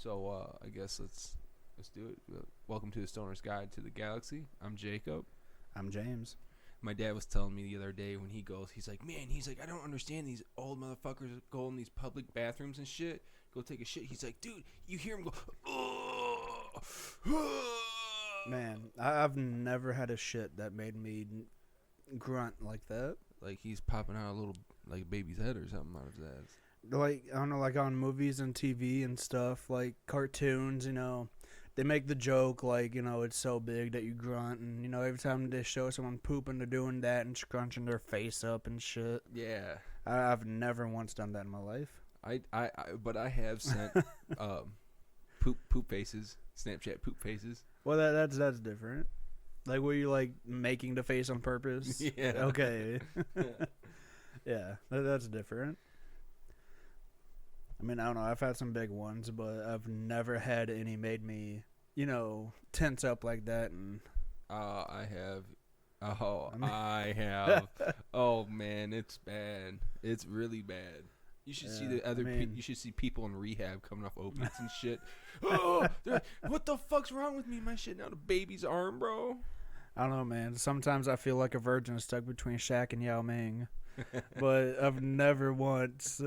I guess let's do it. Welcome to the Stoner's Guide to the Galaxy. I'm Jacob. I'm James. My dad was telling me the other day when he goes, he's like, I don't understand these old motherfuckers that go in these public bathrooms and shit. Go take a shit. He's like, dude, you hear him go, oh. Man, I've never had a shit that made me grunt like that. Like he's popping out a little, like a baby's head or something out of his ass. Like, I don't know, like on movies and TV and stuff, like cartoons, they make the joke, like, it's so big that you grunt, and, every time they show someone pooping, they're doing that and scrunching their face up and shit. Yeah. I've never once done that in my life. But I have sent poop faces, Snapchat poop faces. Well, that's different. Like, were you, like, making the face on purpose? Yeah. Okay. Yeah, that's different. I mean, I don't know. I've had some big ones, but I've never had any made me, tense up like that. And I have. I have. Oh man, it's bad. It's really bad. You should see the other. You should see people in rehab coming off opiates and shit. Oh, what the fuck's wrong with me? My shit now the baby's arm, bro. I don't know, man. Sometimes I feel like a virgin stuck between Shaq and Yao Ming. But I've never once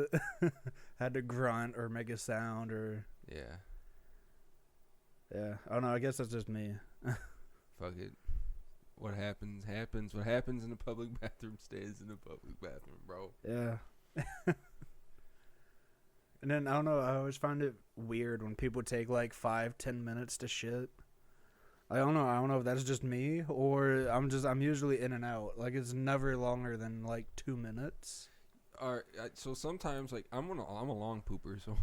had to grunt or make a sound or... Yeah. I don't know. I guess that's just me. Fuck it. What happens, happens. What happens in the public bathroom stays in the public bathroom, bro. Yeah. And then, I don't know, I always find it weird when people take like 5-10 minutes to shit. I don't know if that's just me or I'm usually in and out. Like, it's never longer than like 2 minutes. So sometimes, like, I'm a long pooper, so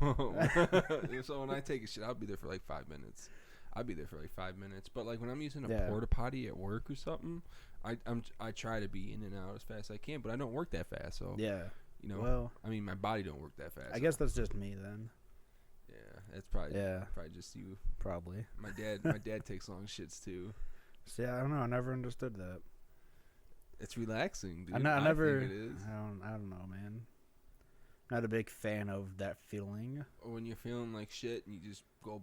so when I take a shit, I'll be there for like 5 minutes. But like when I'm using a porta potty at work or something, I try to be in and out as fast as I can, but I don't work that fast. So yeah, well, I mean, my body don't work that fast. I guess that's just me then. Yeah, that's probably just you. Probably. My dad takes long shits too. See, I don't know. I never understood that. It's relaxing, dude. I never. think it is. I don't know, man. Not a big fan of that feeling. Or when you're feeling like shit and you just go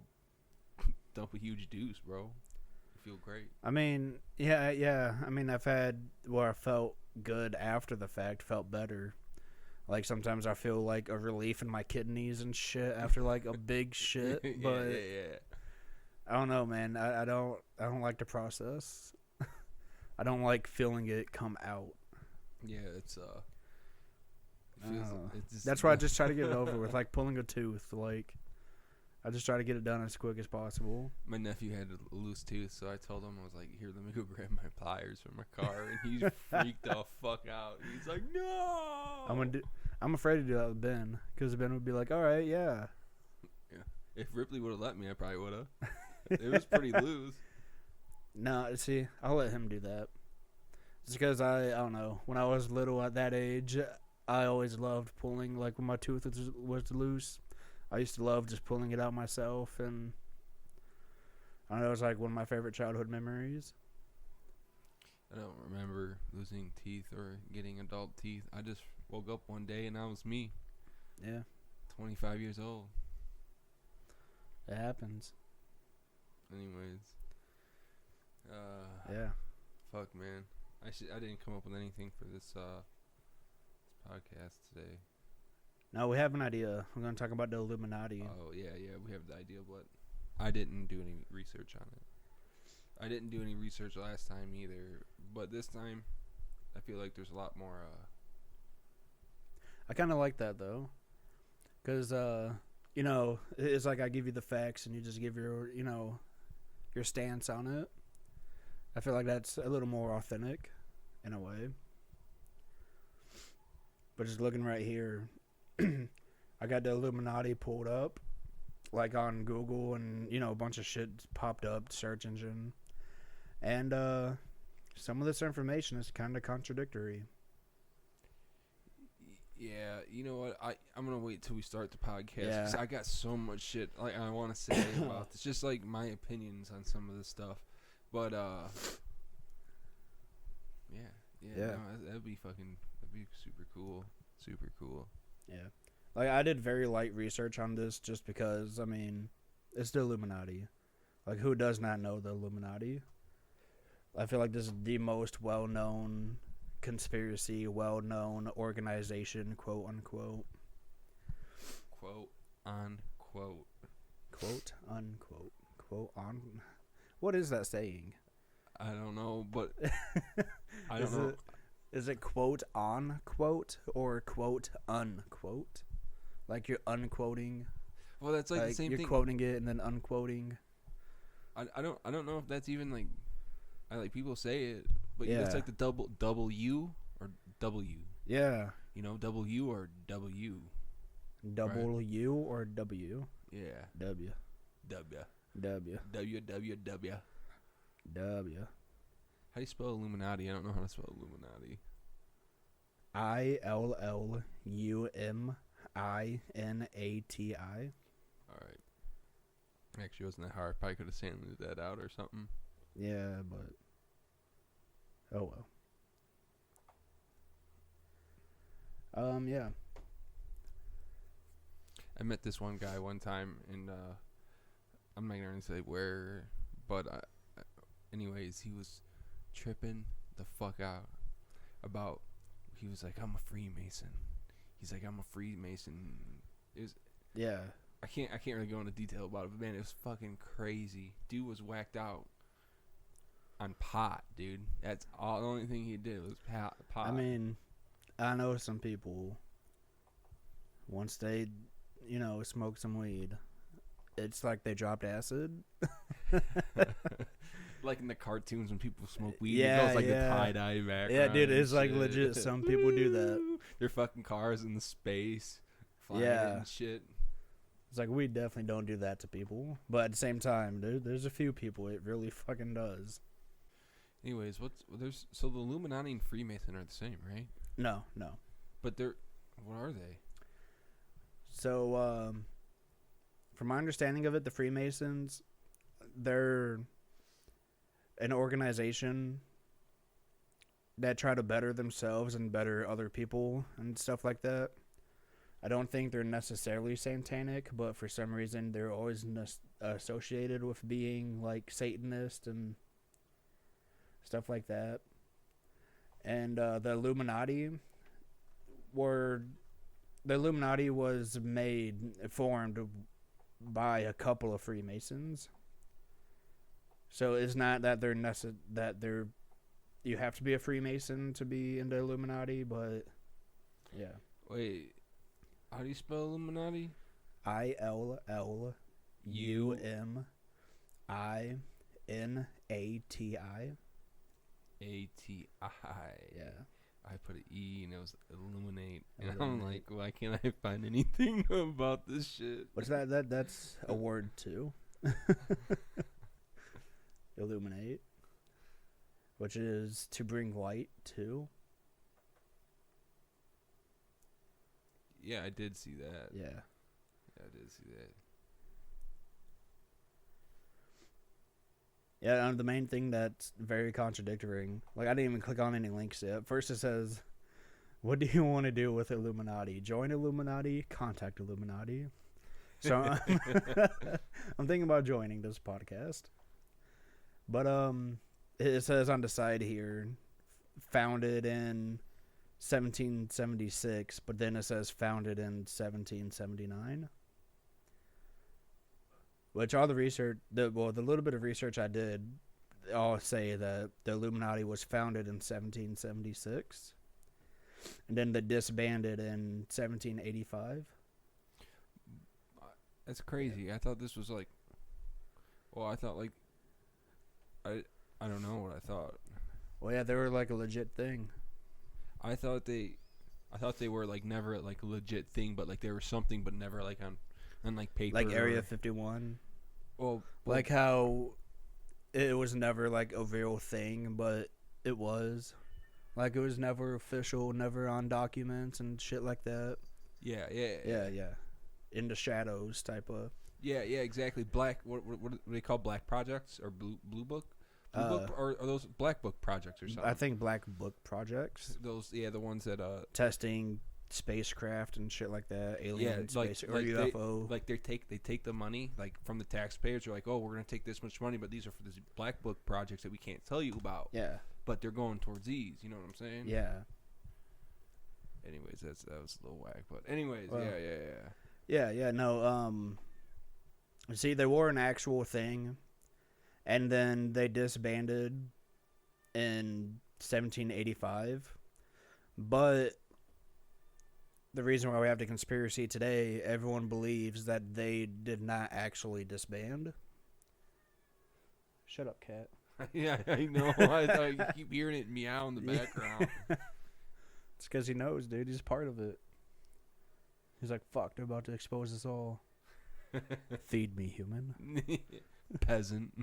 dump a huge deuce, bro. You feel great. I mean, yeah. I mean, I've had where I felt good after the fact, felt better. Like, sometimes I feel like a relief in my kidneys and shit after like a big shit. But yeah. I don't know, man. I don't like the process. I don't like feeling it come out. Yeah, it's that's why I just try to get it over with, like pulling a tooth. Like, I just try to get it done as quick as possible. My nephew had a loose tooth, so I told him, I was like, here, let me go grab my pliers from my car, and he freaked the fuck out. He's like, no! I'm afraid to do that with Ben, because Ben would be like, all right, yeah. If Ripley would have let me, I probably would have. It was pretty loose. No, see, I'll let him do that. It's because I don't know, when I was little at that age, I always loved pulling, like when my tooth was loose. I used to love just pulling it out myself, and I don't know, it was like one of my favorite childhood memories. I don't remember losing teeth or getting adult teeth. I just woke up one day and I was me. Yeah. 25 years old. It happens. Anyways. Yeah. Fuck, man. I didn't come up with anything for this podcast today. No, we have an idea. We're going to talk about the Illuminati. Oh, yeah, we have the idea, but I didn't do any research on it. I didn't do any research last time either, but this time I feel like there's a lot more. I kind of like that, though, because, it's like I give you the facts and you just give your stance on it. I feel like that's a little more authentic in a way. But just looking right here, I got the Illuminati pulled up, like on Google, and a bunch of shit popped up, search engine, and some of this information is kind of contradictory. Yeah, you know what? I'm gonna wait till we start the podcast because Yeah. I got so much shit like I want to say about this, just like my opinions on some of this stuff. But yeah, no, that'd be super cool. Yeah. Like, I did very light research on this just because, I mean, It's the Illuminati. Like, who does not know the Illuminati? I feel like this is the most well-known conspiracy, well-known organization, quote unquote. Quote unquote. Quote unquote. Quote on. What is that saying? I don't know, but I don't know. Is it quote on quote or quote unquote? Like you're unquoting. Well, that's like the same you're thing. You're quoting it and then unquoting. I don't know if that's even like. I like people say it, but yeah, it's like the W or W. Yeah. You know, W or W. Double right? U or W? Yeah. W. W. W. W. W. W. W. How do you spell Illuminati? I don't know how to spell Illuminati. ILLUMINATI. All right. Actually, it wasn't that hard. Probably could have sounded that out or something. Yeah, but oh well. Yeah. I met this one guy one time, and I'm not gonna say where, but anyways, he was tripping the fuck out about. He was like, "I'm a Freemason." He's like, "I'm a Freemason." It was. Yeah. I can't really go into detail about it, but man, it was fucking crazy. Dude was whacked out on pot, dude. That's all. The only thing he did was pot. I mean, I know some people. Once they, smoke some weed, it's like they dropped acid. Like in the cartoons when people smoke weed, it goes like the tie-dye background. Yeah, dude, it's like legit. Some people do that. Their fucking cars in the space, flying and shit. It's like, we definitely don't do that to people. But at the same time, there's a few people it really fucking does. Anyways, so the Illuminati and Freemason are the same, right? No. But what are they? So, from my understanding of it, the Freemasons, they're an organization that try to better themselves and better other people and stuff like that. I don't think they're necessarily satanic, but for some reason they're always associated with being like Satanist and stuff like that. And the Illuminati was formed by a couple of Freemasons. So it's not that you have to be a Freemason to be in the Illuminati, but yeah. Wait. How do you spell Illuminati? ILLUMINATI. ATI. Yeah. I put an E and it was illuminate. And I'm like, why can't I find anything about this shit? What's that? That's a word too. Illuminate. Which is to bring light to. Yeah, I did see that. Yeah, I did see that. Yeah, the main thing that's very contradictory, like I didn't even click on any links yet. First it says, what do you want to do with Illuminati? Join Illuminati? Contact Illuminati? So I'm thinking about joining this podcast. But it says on the side here, founded in 1776, but then it says founded in 1779. Which all the research, the little bit of research I did, all say that the Illuminati was founded in 1776, and then they disbanded in 1785. That's crazy. I thought this was like, I don't know what I thought. Well, yeah, they were like a legit thing. I thought they were like never like a legit thing, but like they were something, but never like on like paper. Like Area 51. Well, like how it was never like a real thing, but it was. Like it was never official, never on documents and shit like that. Yeah. In the shadows type of. Yeah, exactly. Black. What do they call black projects or blue book? Blue book or are those black book projects or something? I think black book projects. Those, the ones that testing spacecraft and shit like that, alien space or like UFO. They take the money like from the taxpayers. They're like, oh, we're gonna take this much money, but these are for these black book projects that we can't tell you about. Yeah. But they're going towards these. You know what I'm saying? Yeah. Anyways, that was a little whack. But anyways, Well, yeah. No. See, they were an actual thing, and then they disbanded in 1785. But the reason why we have the conspiracy today, everyone believes that they did not actually disband. Shut up, cat. Yeah, I know. I keep hearing it meow in the background. It's because he knows, dude. He's part of it. He's like, fuck, they're about to expose us all. Feed me, human. Peasant.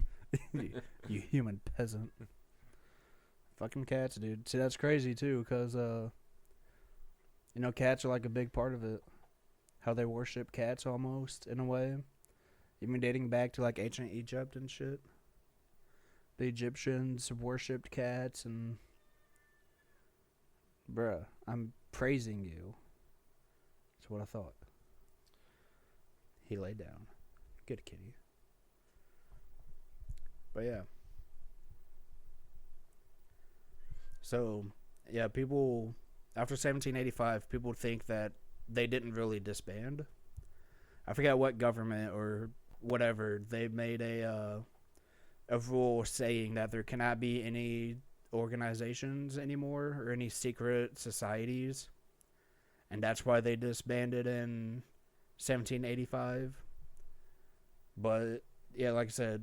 You human peasant. Fucking cats, dude. See, that's crazy, too, because, cats are like a big part of it. How they worship cats, almost, in a way. Even dating back to, like, ancient Egypt and shit. The Egyptians worshipped cats, and... Bruh, I'm praising you. That's what I thought. He laid down. Good kitty. But yeah. So, yeah, people... After 1785, people think that they didn't really disband. I forget what government or whatever. They made a rule saying that there cannot be any organizations anymore or any secret societies, and that's why they disbanded in 1785. But yeah, like I said,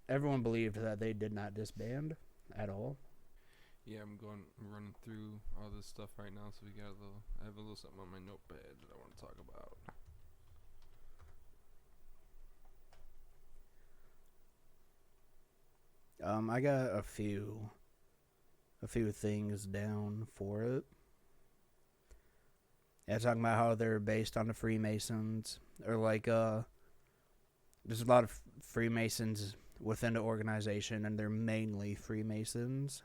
everyone believed that they did not disband at all. Yeah, I'm running through all this stuff right now, so I have a little something on my notepad that I want to talk about. I got a few things down for it. Yeah, talking about how they're based on the Freemasons, or like there's a lot of Freemasons within the organization, and they're mainly Freemasons.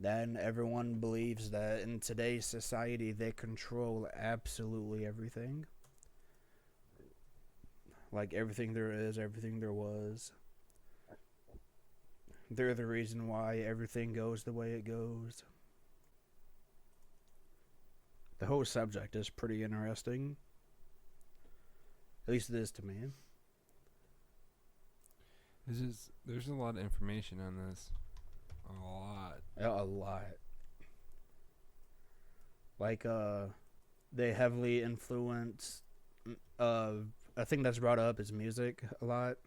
Then everyone believes that in today's society they control absolutely everything. Like everything there is, everything there was. They're the reason why everything goes the way it goes. The whole subject is pretty interesting. At least it is to me. There's a lot of information on this. A lot. Like, they heavily influence, a thing that's brought up is music a lot.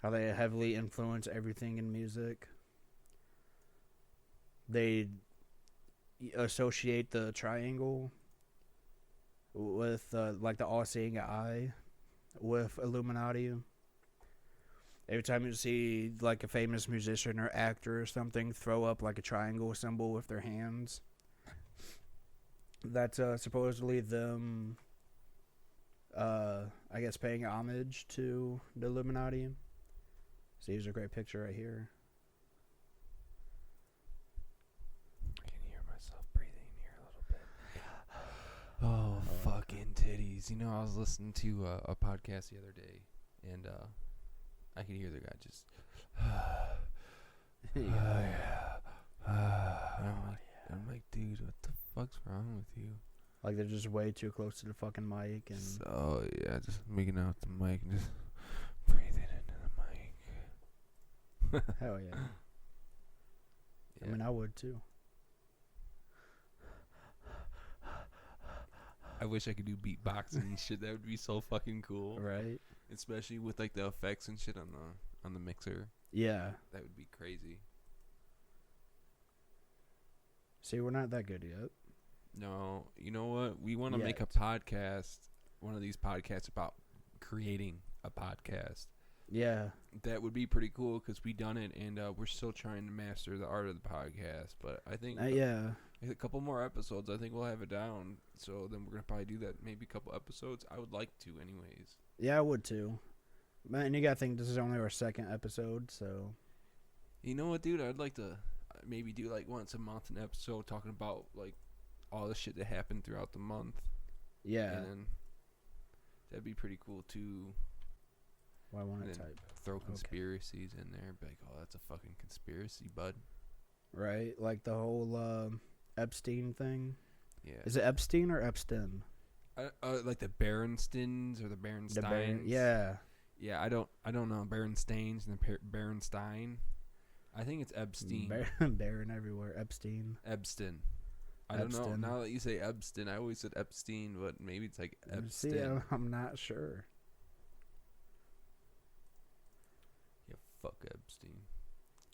How they heavily influence everything in music. They associate the triangle with, like, the all-seeing eye with Illuminati. Every time you see, like, a famous musician or actor or something throw up, like, a triangle symbol with their hands, that's supposedly them, I guess, paying homage to the Illuminati. So here's a great picture right here. I can hear myself breathing in here a little bit. Oh, fucking titties. I was listening to a podcast the other day, and I could hear the guy just... I'm like, dude, what the fuck's wrong with you? Like, they're just way too close to the fucking mic. And so, yeah, just making out the mic and just breathing into the mic. Hell yeah. I mean, I would too. I wish I could do beatboxing and shit. That would be so fucking cool. Right? Especially with, like, the effects and shit on the mixer. Yeah. That would be crazy. See, we're not that good yet. No, you know what? We want to make a podcast, one of these podcasts about creating a podcast. Yeah. That would be pretty cool because we done it, and we're still trying to master the art of the podcast. But I think a couple more episodes, I think we'll have it down. So then we're going to probably do that, maybe a couple episodes. I would like to anyways. Yeah, I would too. Man, you got to think this is only our second episode, so. You know what, dude? I'd like to maybe do, like, once a month an episode talking about, like, all the shit that happened throughout the month. Yeah. And then that'd be pretty cool too. Why won't I type? Throw conspiracies in there. Be like, oh, that's a fucking conspiracy, bud. Right? Like the whole Epstein thing. Yeah. Is it Epstein or Epstein? Like the Berenstens or the Berensteins. Yeah. Yeah, I don't know Berenstains and the Berenstein. I think it's Epstein. Baron everywhere. Epstein. Epstein. I don't know. Now that you say Epstein, I always said Epstein, but maybe it's like Epstein. See, I'm not sure. Yeah, fuck Epstein.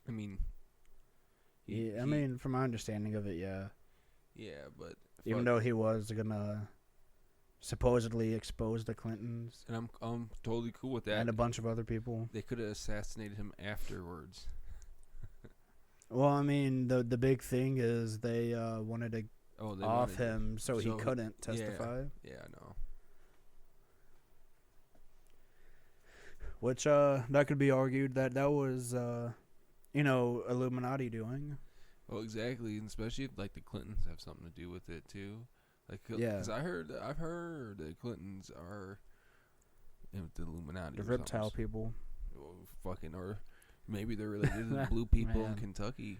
I mean, I mean, from my understanding of it, yeah. Yeah, but even though he was gonna supposedly expose the Clintons, and I'm totally cool with that, and a bunch of other people. They could have assassinated him afterwards. Well, I mean, the big thing is they wanted to off him so he couldn't testify. Yeah, I know. Which that could be argued that was Illuminati doing. Well, exactly, and especially if like the Clintons have something to do with it too. Like, because I've heard the Clintons are the Illuminati. The reptile people. Or maybe they're related to the blue people in Kentucky.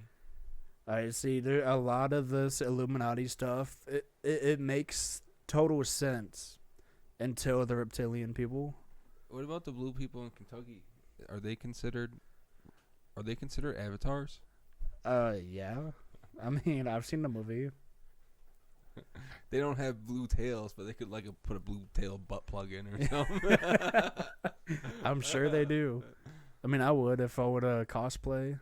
I see. There a lot of this Illuminati stuff. It makes total sense until the reptilian people. What about the blue people in Kentucky? Are they considered avatars? Yeah. I mean, I've seen the movie. They don't have blue tails, but they could put a blue tail butt plug in or something. I'm sure they do. I mean, I would if I would cosplay.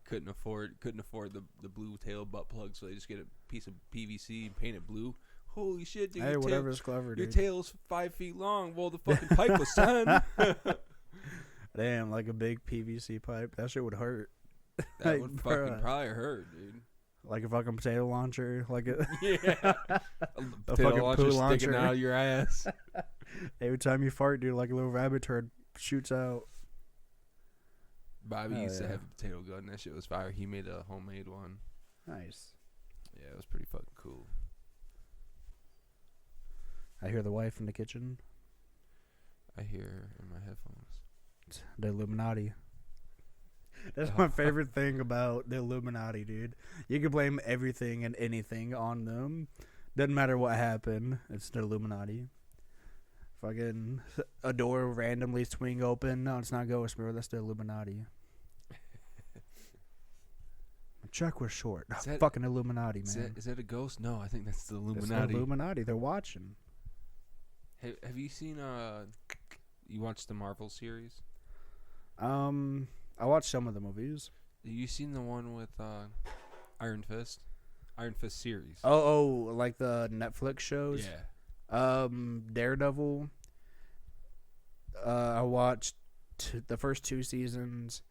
Couldn't afford the blue tail butt plug, so they just get a piece of PVC and paint it blue. Holy shit, dude! Hey, whatever's clever, dude. Your tail's 5 feet long. Well, the fucking pipe was 10. Damn, like a big PVC pipe. That shit would hurt. That would fucking probably hurt, dude. Like a fucking potato launcher, like a a potato launcher sticking out of your ass. Every time you fart, dude, like a little rabbit turd shoots out. Bobby used to have a potato gun. That shit was fire. He made a homemade one. Nice. Yeah, it was pretty fucking cool. I hear the wife in the kitchen. I hear her in my headphones. The Illuminati. That's my favorite thing about the Illuminati, dude. You can blame everything and anything on them. Doesn't matter what happened. It's the Illuminati. Fucking a door randomly swing open. No, it's not Ghost, bro. That's the Illuminati. My check was short. Fucking Illuminati, man. Is that a ghost? No, I think that's the Illuminati. It's the Illuminati. They're watching. Have you seen you watched the Marvel series? I watched some of the movies. Have you seen the one with Iron Fist? Iron Fist series. Oh, like the Netflix shows? Yeah. Daredevil. I watched the first 2 seasons.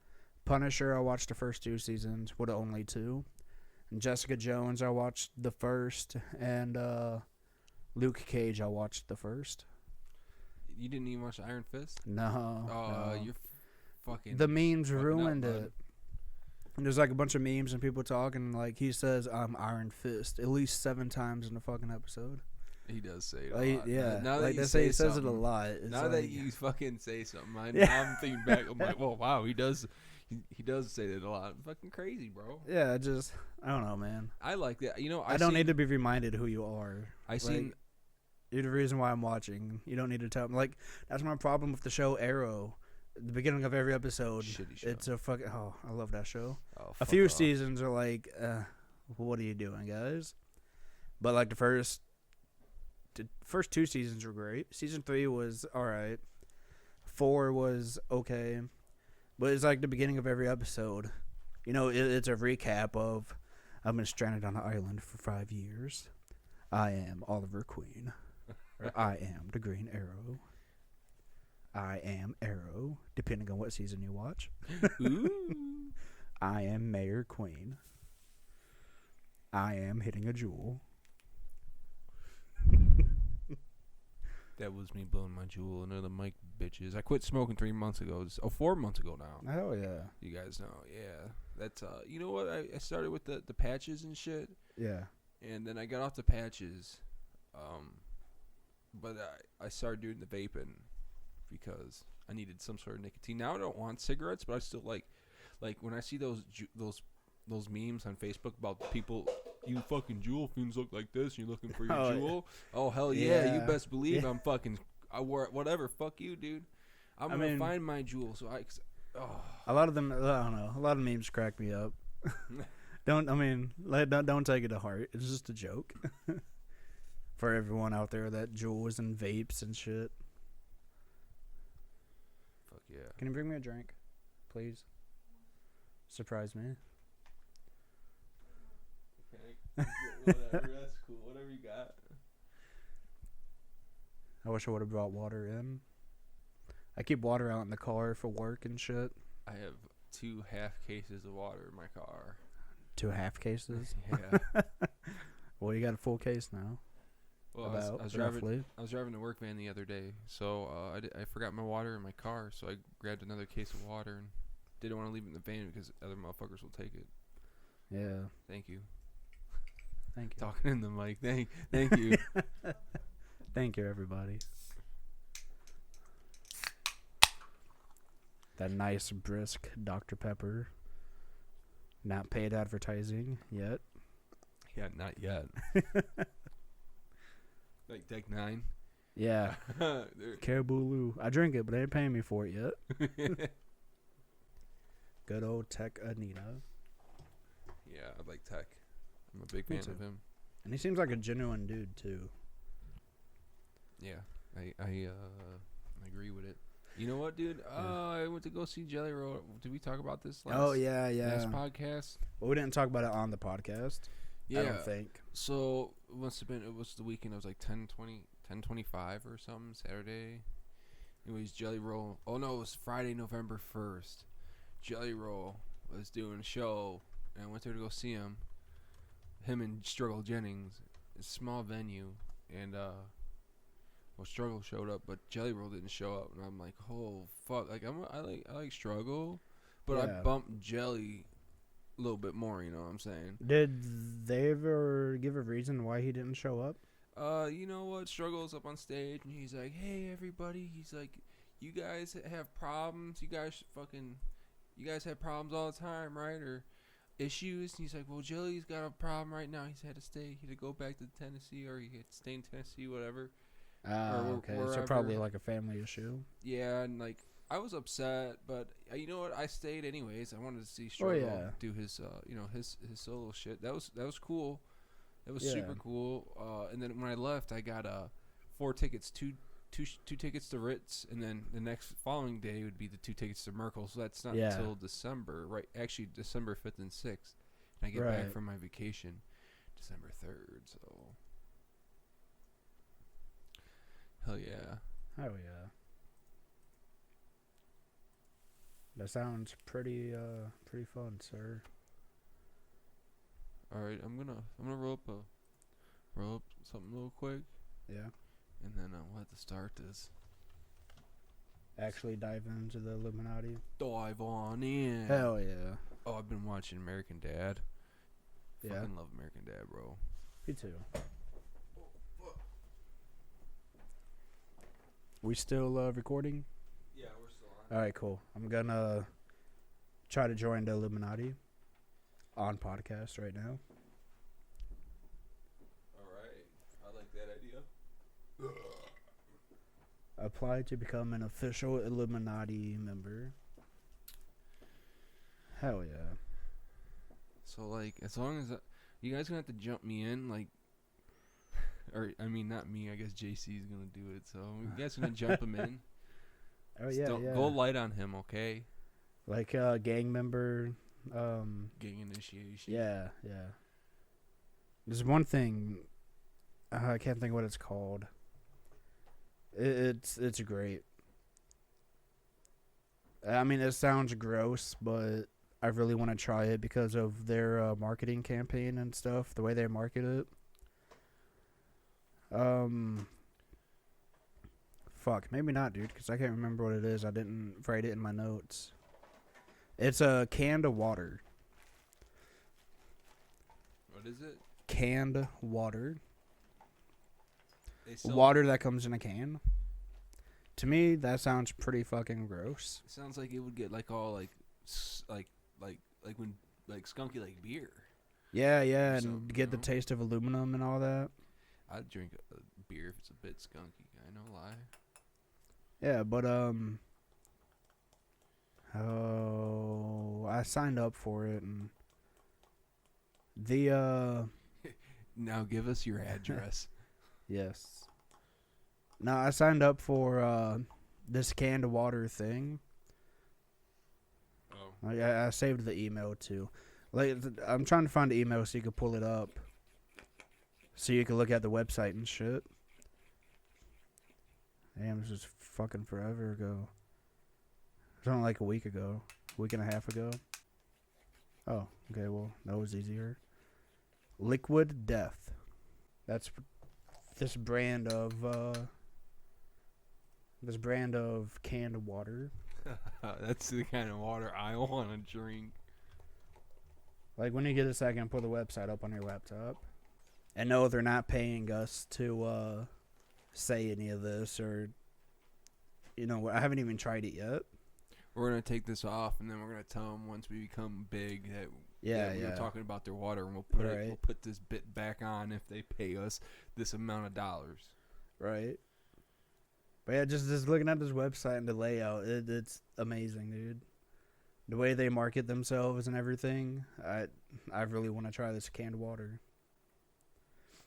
Punisher, I watched the first 2 seasons. With only 2. And Jessica Jones, I watched the first. And Luke Cage, I watched the first. You didn't even watch Iron Fist? No. Oh, you're fucking... The memes ruined it. And there's like a bunch of memes and people talking like he says I'm Iron Fist at least 7 times in the fucking episode. He does say it a lot. Yeah. Now like that they say he says it a lot. It's now like, that you fucking say something, I'm thinking back. I'm like, well, wow, he does say that a lot. Fucking crazy, bro. Yeah, I don't know, man. I like that. I don't need to be reminded who you are. You're the reason why I'm watching. You don't need to tell me. Like, that's my problem with the show Arrow. At the beginning of every episode, it's a fucking... Oh, I love that show. Oh, a few seasons are like, what are you doing, guys? But, like, the first 2 seasons were great. Season 3 was alright. 4 was okay. But it's like the beginning of every episode. You know, it's a recap of, I've been stranded on an island for 5 years. I am Oliver Queen. I am the Green Arrow. I am Arrow, depending on what season you watch. Ooh. I am Mayor Queen. I am hitting a jewel. That was me blowing my jewel. Another mic, bitches. I quit smoking 3 months ago. 4 months ago now. Hell yeah. You guys know, yeah. That's you know what? I started with the patches and shit. Yeah. And then I got off the patches, but I started doing the vaping because I needed some sort of nicotine. Now I don't want cigarettes, but I still like when I see those memes on Facebook about people, you fucking jewel fiends look like this, you're looking for your jewel. Yeah. Oh hell yeah, you best believe I'm fucking. I wore whatever. Fuck you, dude. I'm gonna find my jewel. So a lot of them. I don't know. A lot of memes crack me up. Don't take it to heart. It's just a joke. For everyone out there that jewels and vapes and shit. Fuck yeah. Can you bring me a drink, please? Surprise me. Okay. Whatever. That's cool. Whatever you got. I wish I would have brought water in. I keep water out in the car for work and shit. I have 2 half cases of water in my car. 2 half cases? Yeah. Well, you got a full case now. Well, I was driving the work van the other day, so I forgot my water in my car, so I grabbed another case of water and didn't want to leave it in the van because other motherfuckers will take it. Yeah. Thank you. Thank you. Talking in the mic. Thank you. Thank you, everybody. That nice, brisk Dr. Pepper. Not paid advertising yet. Yeah, not yet. Like Deck 9? Yeah. Caribou. I drink it, but they ain't paying me for it yet. Good old Tech Anita. Yeah, I like Tech. I'm a big fan of him. And he seems like a genuine dude, too. Yeah, I agree with it. You know what, dude? I went to go see Jelly Roll. Did we talk about this last last podcast? Well, we didn't talk about it on the podcast. Yeah. I don't think. So, it was the weekend. It was like 10:25 or something, Saturday. Anyways, Jelly Roll. Oh, no, it was Friday, November 1st. Jelly Roll was doing a show, and I went there to go see him. Him and Struggle Jennings. It's a small venue, and, Struggle showed up, but Jelly Roll didn't show up, and I'm like, oh fuck! Like I like Struggle, but I bumped Jelly a little bit more. You know what I'm saying? Did they ever give a reason why he didn't show up? You know what? Struggle's up on stage, and he's like, hey everybody, he's like, you guys have problems, you guys have problems all the time, right? Or issues. And he's like, well, Jelly's got a problem right now. He had to go back to Tennessee, or he had to stay in Tennessee, whatever. Okay. So probably like a family issue. Yeah, and like I was upset, but you know what? I stayed anyways. I wanted to see Struggle do his his solo shit. That was cool. That was super cool. And then when I left, I got 4 tickets, two tickets to Ritz, and then the next following day would be the 2 tickets to Merkel. So that's not until December, right? Actually, December 5th and 6th. And I get back from my vacation December 3rd. So. Hell yeah. Hell yeah. That sounds pretty fun, sir. All right, I'm gonna roll up something real quick. Yeah. And then we'll have to start this. Actually dive into the Illuminati. Dive on in. Hell yeah. Oh, I've been watching American Dad. Yeah. Fucking love American Dad, bro. Me too. We still recording? Yeah, we're still on. All right, cool. I'm gonna try to join the Illuminati on podcast right now. All right, I like that idea. Apply to become an official Illuminati member. Hell yeah. So like, as long as you guys gonna have to jump me in, like. Or, I mean, not me. I guess JC's going to do it. So, you guys going to jump him in. Oh, yeah, yeah. Go light on him, okay? Like gang member. Gang initiation. Yeah, yeah. There's one thing. I can't think what it's called. It's great. I mean, it sounds gross, but I really want to try it because of their marketing campaign and stuff. The way they market it. Fuck, maybe not, dude, because I can't remember what it is. I didn't write it in my notes. It's a canned water. What is it? Canned water. Water that comes in a can. To me, that sounds pretty fucking gross. It sounds like it would get like all like when like skunky like beer. Yeah, and get the taste of aluminum and all that. I'd drink a beer if it's a bit skunky. I no lie. Yeah, but I signed up for it, and the now give us your address. Yes. No, I signed up for this canned water thing. Oh. I saved the email too. Like, I'm trying to find the email so you can pull it up, so you can look at the website and shit. Damn, this is fucking forever ago. It was only like a week and a half ago. Oh, okay, well, that was easier. Liquid Death. That's this brand of canned water. That's the kind of water I want to drink. Like, when you get a second, pull the website up on your laptop. And no, they're not paying us to say any of this, or, you know, I haven't even tried it yet. We're going to take this off, and then we're going to tell them once we become big that we're talking about their water, and we'll put this bit back on if they pay us this amount of dollars. Right. But yeah, just looking at this website and the layout, it's amazing, dude. The way they market themselves and everything, I really want to try this canned water.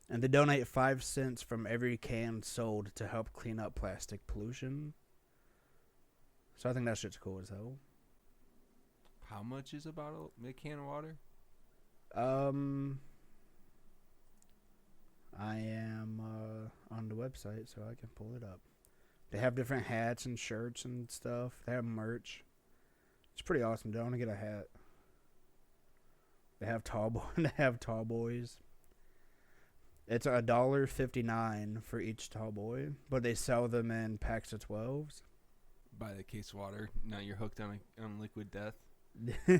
And they donate 5 cents from every can sold to help clean up plastic pollution. So I think that shit's cool as hell. How much is a bottle, a can of water? I am on the website, so I can pull it up. They have different hats and shirts and stuff. They have merch. It's pretty awesome. Dude. I want to get a hat. They have tall boys. It's $1.59 for each tall boy, but they sell them in packs of 12s. Buy the case of water. Now you're hooked on liquid death.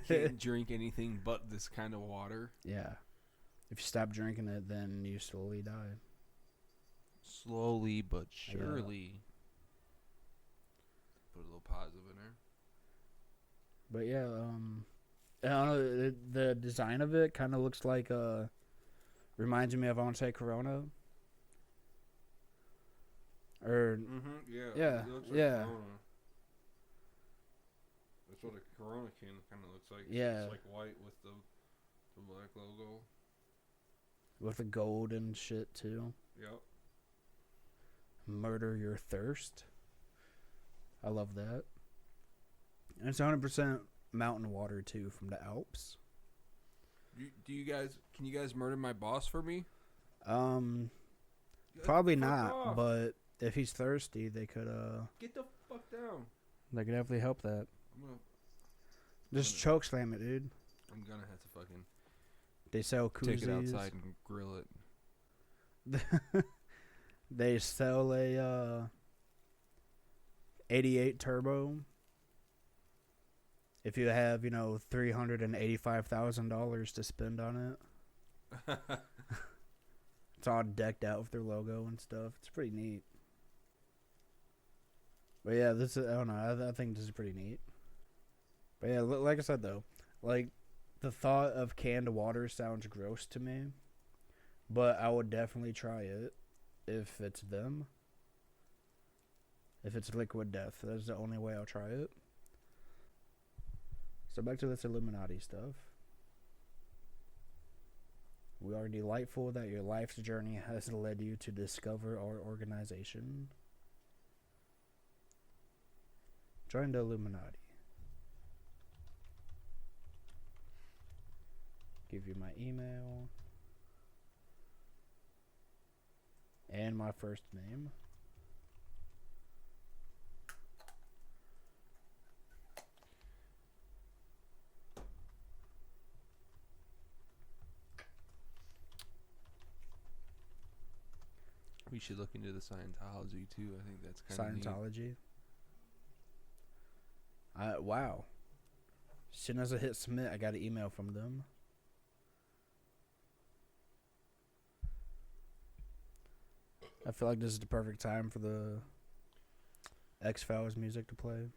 Can't drink anything but this kind of water. Yeah. If you stop drinking it, then you slowly die. Slowly but surely. Put a little positive in there. But yeah, I don't know, the design of it kind of looks like reminds me of, I want to say, Corona. Or yeah. It looks like Corona. That's what a Corona can kind of looks like. Yeah. It's like white with the black logo. With the gold and shit too. Yep. Murder your thirst. I love that. And it's 100% mountain water too from the Alps. Can you guys murder my boss for me? Probably not, but if he's thirsty, they could get the fuck down. They could definitely help that. Just choke slam it, dude. I'm gonna have to fucking They sell koozies. Take it outside and grill it. They sell a 88 turbo. If you have, $385,000 to spend on it. It's all decked out with their logo and stuff. It's pretty neat. But yeah, I don't know. I think this is pretty neat. But yeah, like I said though, like the thought of canned water sounds gross to me, but I would definitely try it if it's them. If it's Liquid Death, that's the only way I'll try it. So back to this Illuminati stuff. We are delightful that your life's journey has led you to discover our organization. Join the Illuminati. Give you my email. And my first name. We should look into the Scientology too. I think that's kind of Scientology. Wow. As soon as I hit submit, I got an email from them. I feel like this is the perfect time for the X-Files music to play.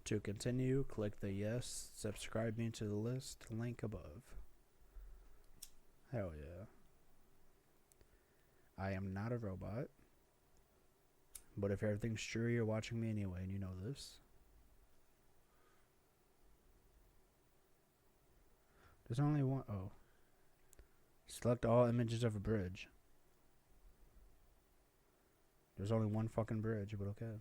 To continue, click the yes, subscribe me to the list link above. Hell yeah. I am not a robot. But if everything's true, you're watching me anyway, and you know this. There's only one. Oh. Select all images of a bridge. There's only one fucking bridge, but okay.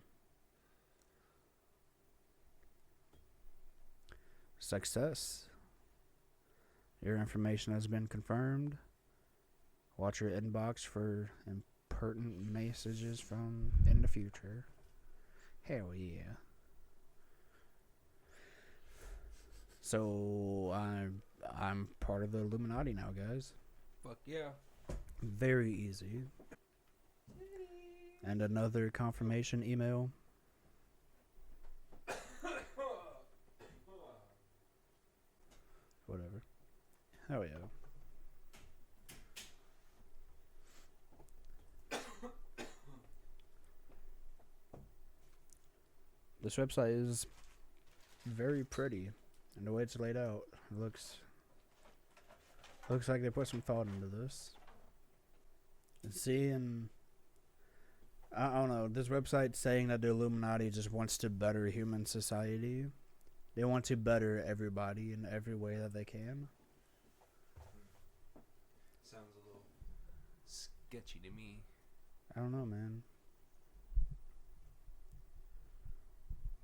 Success. Your information has been confirmed. Watch your inbox for impertinent messages from in the future. Hell yeah. So I'm part of the Illuminati now, guys. Fuck yeah. Very easy. And another confirmation email. Whatever. Hell yeah. This website is very pretty, and the way it's laid out, it looks like they put some thought into this. And see, and I don't know, this website's saying that the Illuminati just wants to better human society. They want to better everybody in every way that they can. Sounds a little sketchy to me. I don't know, man.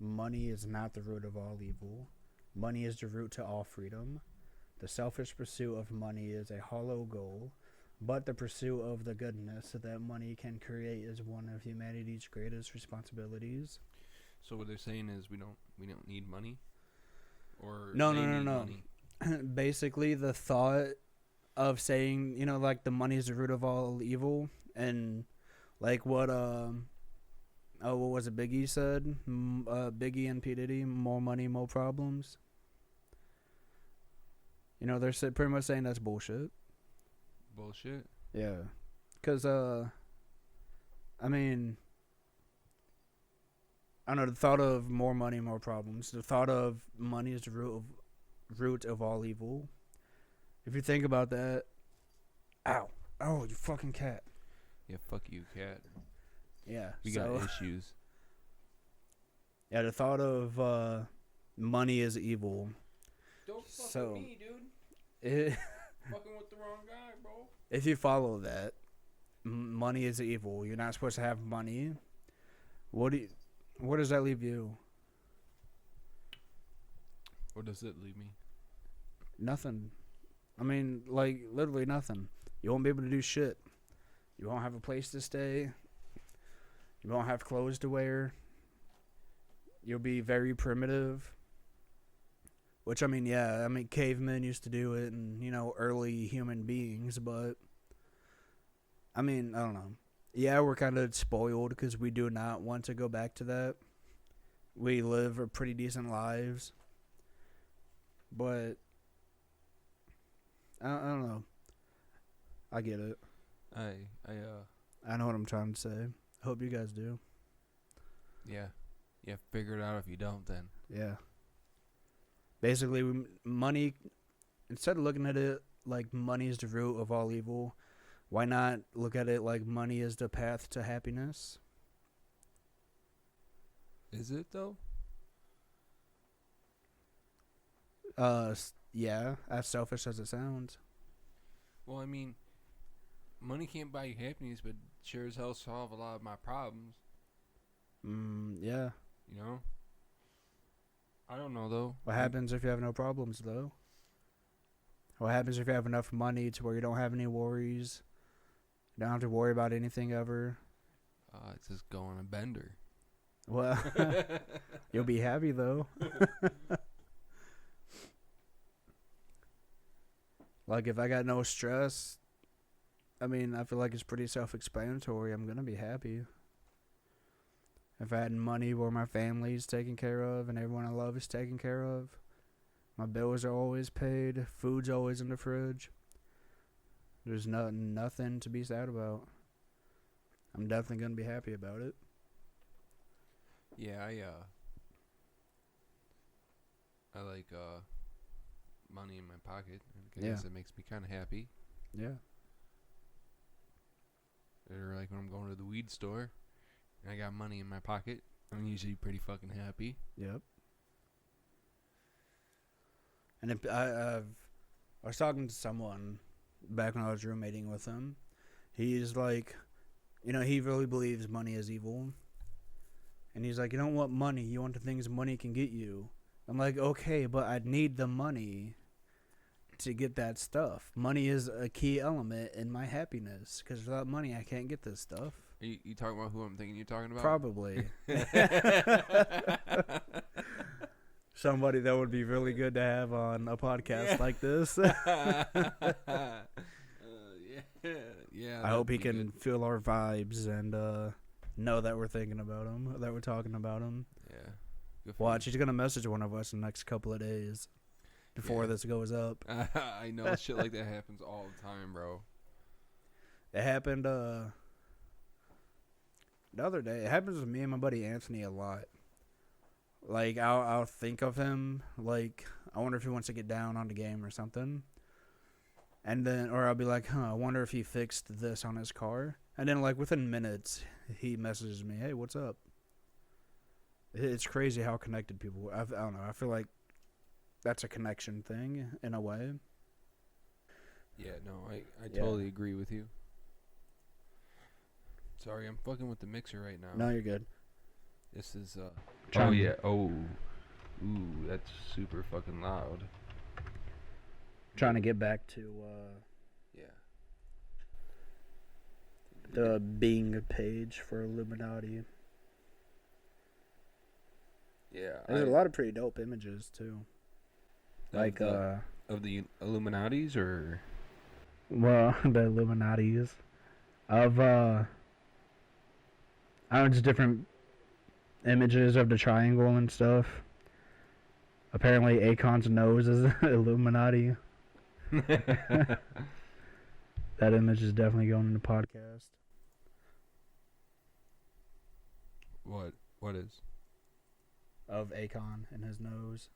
Money is not the root of all evil. Money is the root to all freedom. The selfish pursuit of money is a hollow goal, but the pursuit of the goodness that money can create is one of humanity's greatest responsibilities. So what they're saying is we don't need money? Or No. Basically, the thought of saying, like the money is the root of all evil, and like what what was it Biggie said? Biggie and P. Diddy, more money, more problems. They're pretty much saying that's bullshit. Bullshit? Yeah. Because, I don't know, the thought of more money, more problems. The thought of money is the root of all evil. If you think about that... Ow. Oh, you fucking cat. Yeah, fuck you, cat. Yeah. We got issues. Yeah, the thought of money is evil. Don't fuck with me, dude. Fucking with the wrong guy, bro. If you follow that, money is evil. You're not supposed to have money. What does that leave you? What does it leave me? Nothing. Literally nothing. You won't be able to do shit. You won't have a place to stay. You won't have clothes to wear. You'll be very primitive. Which, cavemen used to do it and, early human beings, but, I don't know. Yeah, we're kind of spoiled because we do not want to go back to that. We live a pretty decent lives. But, I don't know. I get it. I know what I'm trying to say. I hope you guys do. Yeah. Yeah, figure it out if you don't, then. Yeah. Basically, money, instead of looking at it like money is the root of all evil, why not look at it like money is the path to happiness? Is it, though? Yeah, as selfish as it sounds. Well, money can't buy you happiness, but sure as hell solve a lot of my problems. Yeah. I don't know, though. What happens if you have no problems, though? What happens if you have enough money to where you don't have any worries? You don't have to worry about anything ever? It's just go on a bender. Well, you'll be happy though. Like if I got no stress, I mean, I feel like it's pretty self-explanatory. I'm gonna be happy. If I had money where my family's taken care of and everyone I love is taken care of, my bills are always paid, food's always in the fridge. There's nothing to be sad about. I'm definitely gonna be happy about it. Yeah, I like money in my pocket. I guess it makes me kind of happy. Yeah. Or like when I'm going to the weed store and I got money in my pocket, I'm usually pretty fucking happy. Yep. And I was talking to someone back when I was roommating with him. He's like, he really believes money is evil. And he's like, you don't want money. You want the things money can get you. I'm like, okay, but I need the money to get that stuff. Money is a key element in my happiness. Because without money, I can't get this stuff. Are you talking about who I'm thinking you're talking about? Probably. Somebody that would be really good to have on a podcast like this. Yeah. I hope he can feel our vibes and know that we're thinking about him, that we're talking about him. Yeah. Watch, he's going to message one of us in the next couple of days before this goes up. I know shit like that happens all the time, bro. It happened the other day. It happens with me and my buddy Anthony a lot. Like, I'll think of him, like, I wonder if he wants to get down on the game or something. And then, or I'll be like, I wonder if he fixed this on his car. And then, like, within minutes, he messages me, hey, what's up? It's crazy how connected people are. I don't know. I feel like that's a connection thing in a way. Yeah, no, I totally agree with you. Sorry, I'm fucking with the mixer right now. No, you're good. This is, oh, yeah. Oh. Ooh, that's super fucking loud. Trying to get back to, the Bing page for Illuminati. Yeah. There's a lot of pretty dope images, too. Like, of the Illuminatis, or? Well, the Illuminatis. Of, I don't know, just different images of the triangle and stuff. Apparently, Akon's nose is Illuminati. That image is definitely going in the podcast. What is? Of Akon and his nose.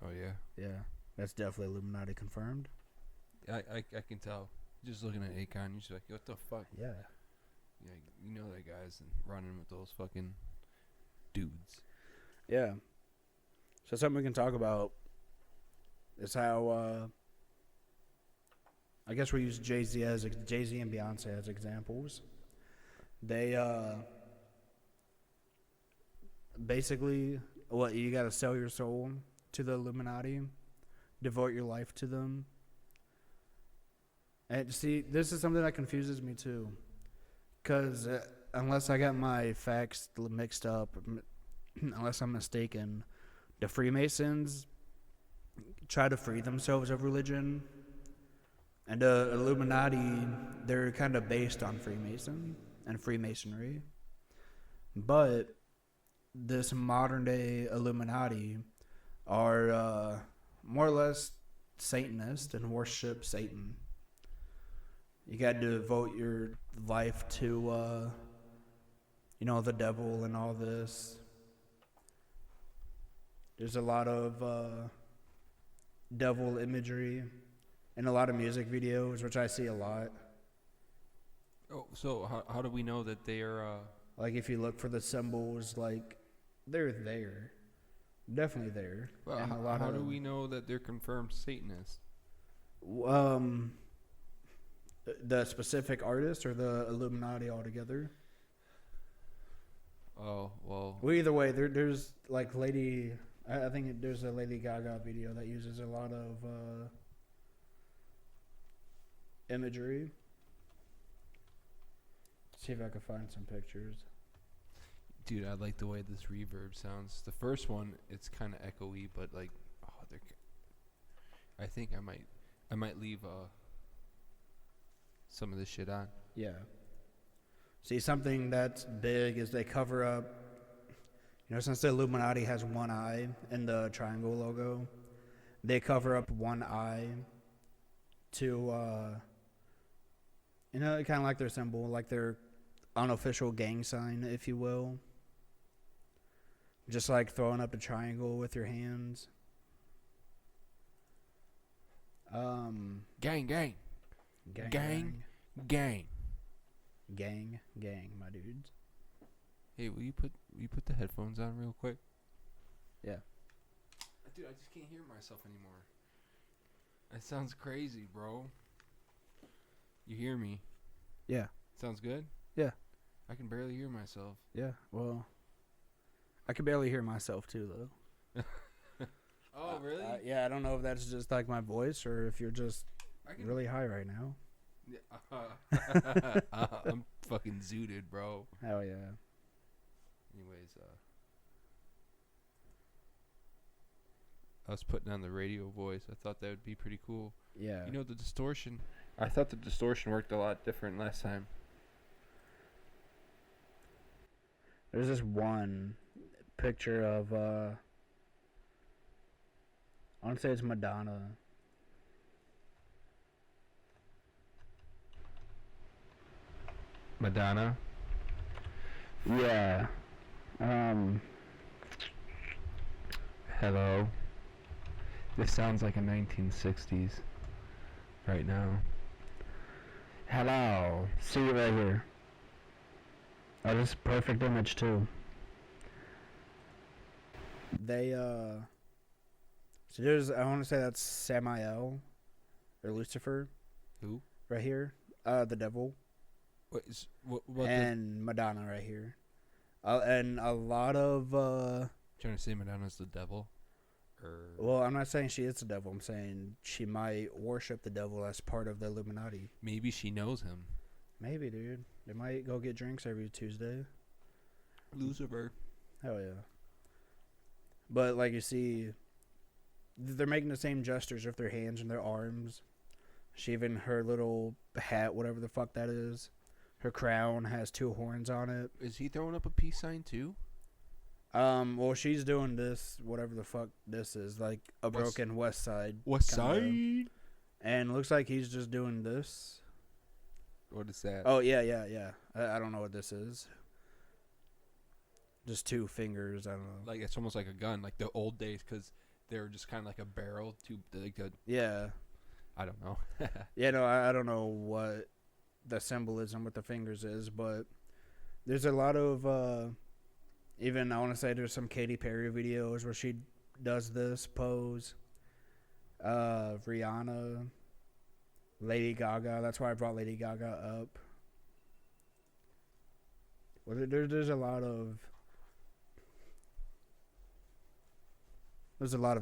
Oh, yeah? Yeah. That's definitely Illuminati confirmed. I can tell. Just looking at Akon, you're just like, what the fuck? Yeah. Yeah, you know that guy's running with those fucking dudes. Yeah. So something we can talk about is how, I guess we use Jay-Z and Beyonce as examples. They, basically, you gotta sell your soul to the Illuminati, devote your life to them. And see, this is something that confuses me too. Because unless I got my facts mixed up, unless I'm mistaken, the Freemasons try to free themselves of religion. And the Illuminati, they're kind of based on Freemason and Freemasonry. But this modern day Illuminati are more or less Satanist and worship Satan. You got to devote your life to, the devil and all this. There's a lot of devil imagery in a lot of music videos, which I see a lot. Oh, so how do we know that they are? Like if you look for the symbols, like they're there, definitely there. Well, how do we know that they're confirmed Satanists? The specific artist or the Illuminati altogether? Oh, well. Well, either way, there's like I think there's a Lady Gaga video that uses a lot of imagery. See if I can find some pictures. Dude, I like the way this reverb sounds. The first one, it's kind of echoey, but like, I think I might leave some of this shit on. Yeah. See, something that's big is they cover up, since the Illuminati has one eye in the triangle logo, they cover up one eye to, kind of like their symbol, like their unofficial gang sign, if you will. Just like throwing up a triangle with your hands. Gang. Gang, my dudes. Hey, will you put the headphones on real quick? Yeah. Dude, I just can't hear myself anymore. That sounds crazy, bro. You hear me? Yeah. Sounds good? Yeah. I can barely hear myself. Yeah, well, I can barely hear myself too, though. Oh, really? Yeah, I don't know if that's just like my voice or if you're just really high right now. Yeah, I'm fucking zooted, bro. Hell yeah. Anyways, I was putting on the radio voice. I thought that would be pretty cool. Yeah. The distortion. I thought the distortion worked a lot different last time. There's this one picture of, I want to say it's Madonna. Madonna? Yeah. Hello. This sounds like a 1960s right now. Hello. See you right here. Oh, this is perfect image too. They, so there's, I want to say that's Samael, or Lucifer. Who? Right here. The devil. What and Madonna right here. And a lot of, trying to say Madonna's the devil? Well, I'm not saying she is the devil. I'm saying she might worship the devil as part of the Illuminati. Maybe she knows him. Maybe, dude. They might go get drinks every Tuesday. Lucifer. Hell yeah. But, like, you see, they're making the same gestures with their hands and their arms. She even, her little hat, whatever the fuck that is, her crown has 2 horns on it. Is he throwing up a peace sign, too? Well, she's doing this, whatever the fuck this is, like a broken West Side. West Side? And looks like he's just doing this. What is that? Oh, yeah. I don't know what this is. Just 2 fingers, I don't know. Like, it's almost like a gun, like the old days, because they were just kind of like a barrel. Yeah. I don't know. Yeah, no, I don't know what the symbolism with the fingers is, but there's a lot of, even, I want to say there's some Katy Perry videos where she does this pose. Rihanna, Lady Gaga. That's why I brought Lady Gaga up. Well, there's a lot of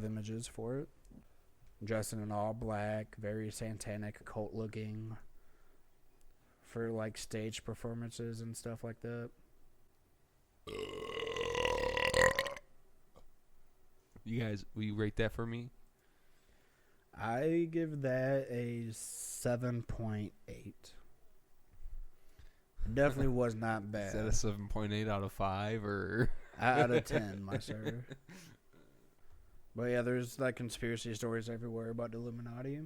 images for it. Dressing in all black, very satanic, occult looking, for like stage performances and stuff like that. You guys, will you rate that for me? I give that a 7.8. Definitely was not bad. Is that a 7.8 out of 5 or out of 10, my sir? But yeah, there's like conspiracy stories everywhere about the Illuminati.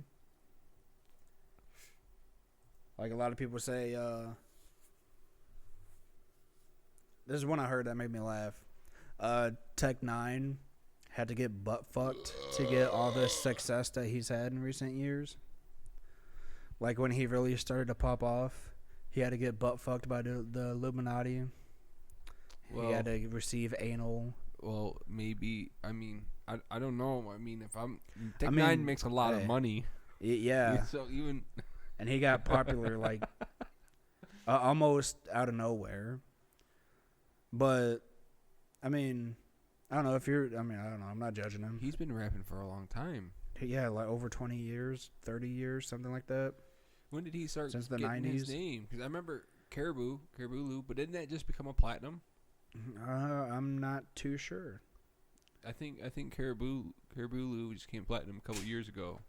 Like a lot of people say, this is one I heard that made me laugh. Tech 9 had to get butt fucked to get all this success that he's had in recent years. Like when he really started to pop off, he had to get butt fucked by the Illuminati. Well, he had to receive anal. Well, maybe. I mean, I don't know. I mean, Tech 9 makes a lot of money. Yeah. So even. And he got popular like almost out of nowhere. But I mean, I don't know if you're. I mean, I don't know. I'm not judging him. He's been rapping for a long time. Yeah, like over 20 years, 30 years, something like that. When did he start? Since the getting 90s. His name? Because I remember Caribou Lou, but didn't that just become a platinum? I'm not too sure. I think Caribou Lou just came platinum a couple years ago.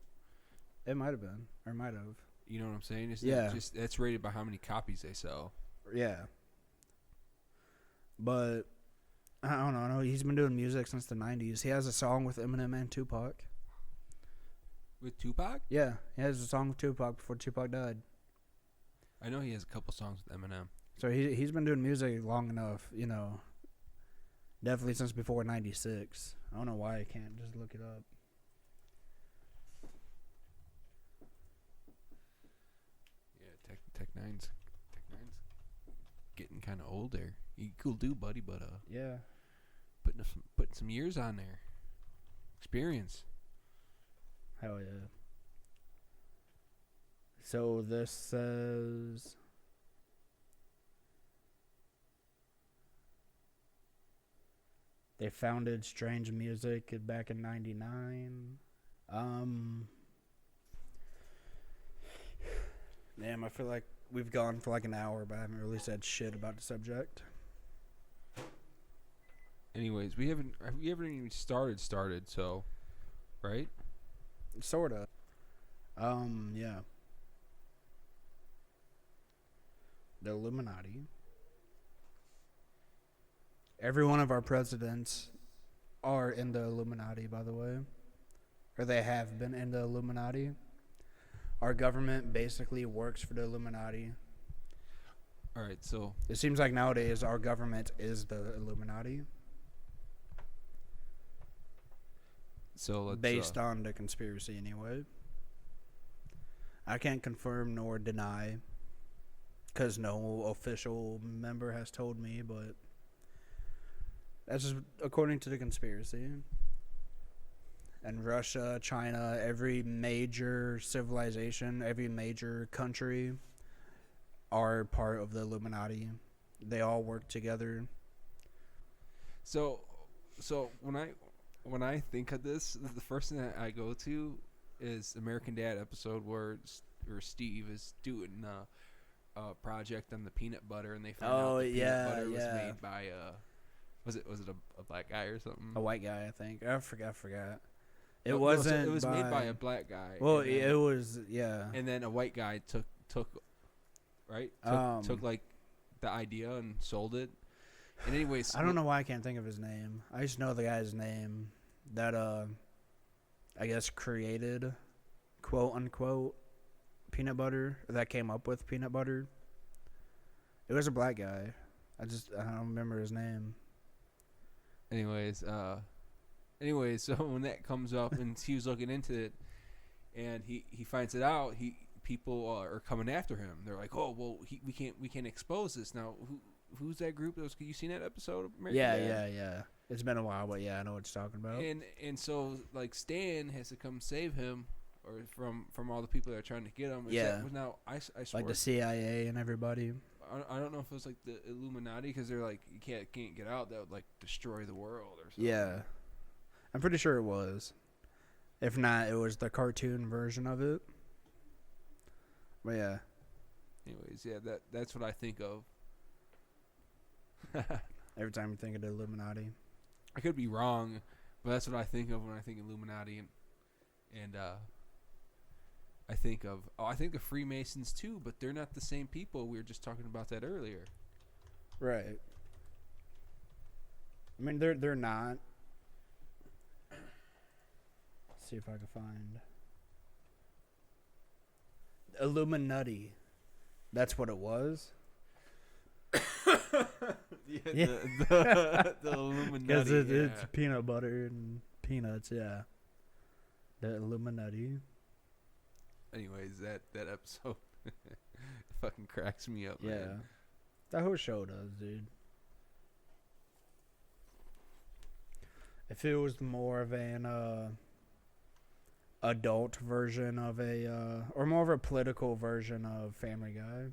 It might have been, or might have. You know what I'm saying? It's just that's rated by how many copies they sell. Yeah. But I don't know. He's been doing music since the 90s. He has a song with Eminem and Tupac. With Tupac? Yeah, he has a song with Tupac before Tupac died. I know he has a couple songs with Eminem. So he's been doing music long enough, you know. Definitely since before 96. I don't know why I can't just look it up. Yeah, Tech Nine's getting kind of old there. You cool dude, buddy, but yeah, putting some years on there. Experience. Hell yeah. So this says they founded Strange Music back in 99. Damn, I feel like we've gone for like an hour, but I haven't really said shit about the subject. Anyways, we haven't even started, so, right? Sorta. Yeah. The Illuminati. Every one of our presidents are in the Illuminati, by the way. Or they have been in the Illuminati. Our government basically works for the Illuminati. All right, so it seems like nowadays our government is the Illuminati. So let's, based on the conspiracy, anyway. I can't confirm nor deny, because no official member has told me, but that's just according to the conspiracy. And Russia, China, every major civilization, every major country are part of the Illuminati. They all work together. So when I think of this, the first thing that I go to is American Dad episode where Steve is doing a project on the peanut butter, and they find out the peanut butter was made by was it a black guy or something? A white guy, I think. I forgot. It wasn't. It was made by a black guy. Well, it was, yeah. And then a white guy took like the idea and sold it. And anyways, I don't know why I can't think of his name. I just know the guy's name that I guess created, quote unquote, peanut butter, or that came up with peanut butter. It was a black guy. I don't remember his name. Anyways, so when that comes up and he was looking into it, and he finds it out, people are coming after him. They're like, oh well, we can't expose this now. Who's that group? You seen that episode of American Dad? Yeah. It's been a while, but yeah, I know what you're talking about. And so like Stan has to come save him, or from all the people that are trying to get him. Now I swear, like the CIA and everybody. I don't know if it was like the Illuminati, because they're like, you can't get out. That would like destroy the world or something. Yeah, I'm pretty sure it was. If not, it was the cartoon version of it. But yeah. Anyways, yeah, that's what I think of. Every time you think of the Illuminati. I could be wrong, but that's what I think of when I think Illuminati, and I think of Freemasons too, but they're not the same people. We were just talking about that earlier. Right. I mean, they're not. Let's see if I can find Illuminati. That's what it was. The Illuminati. Because it's peanut butter and peanuts, yeah. The Illuminati. Anyways, that episode fucking cracks me up, yeah. man. That whole show does, dude. If it was more of an adult version of or more of a political version of Family Guy.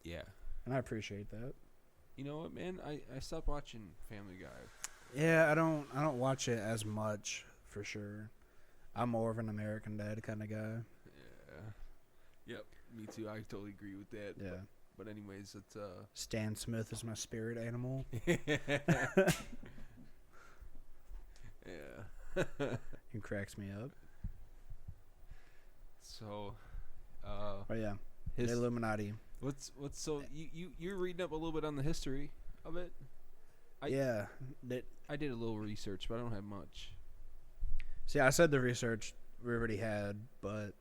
Yeah. And I appreciate that. You know what, man? I stopped watching Family Guy. Yeah, I don't watch it as much, for sure. I'm more of an American Dad kind of guy. Yeah. Yep. Me too. I totally agree with that. Yeah. But anyways, it's Stan Smith is my spirit animal. Yeah. He cracks me up. So, Oh yeah, the Illuminati. So you're reading up a little bit on the history of it? I did a little research, but I don't have much. See, I said the research we already had, but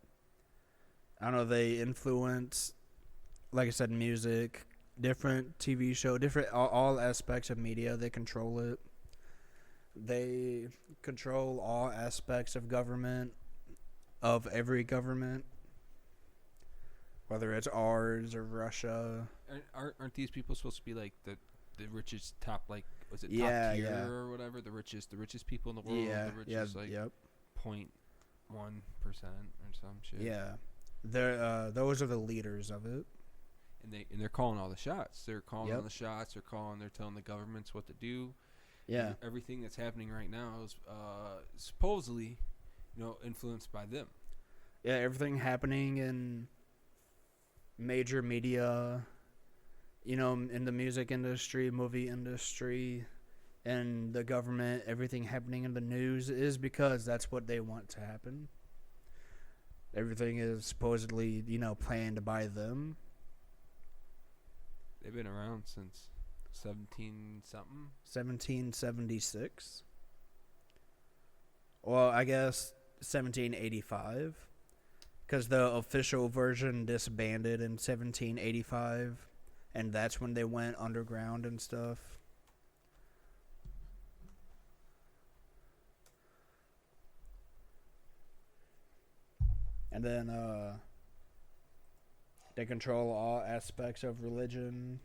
I don't know. They influence, like I said, music, different TV show, different all aspects of media. They control it. They control all aspects of government, of every government, whether it's ours or Russia. Aren't these people supposed to be like the richest top, like, was it top tier or whatever? The richest people in the world. Yeah, the richest, like 0.1% or some shit. Yeah, they're those are the leaders of it. And they're calling all the shots. They're calling all the shots. They're telling the governments what to do. Yeah. Everything that's happening right now is supposedly, influenced by them. Yeah, everything happening in major media, in the music industry, movie industry, and the government, everything happening in the news is because that's what they want to happen. Everything is supposedly, planned by them. They've been around since 17-something? 1776. Well, I guess 1785. Because the official version disbanded in 1785. And that's when they went underground and stuff. And then they control all aspects of religion.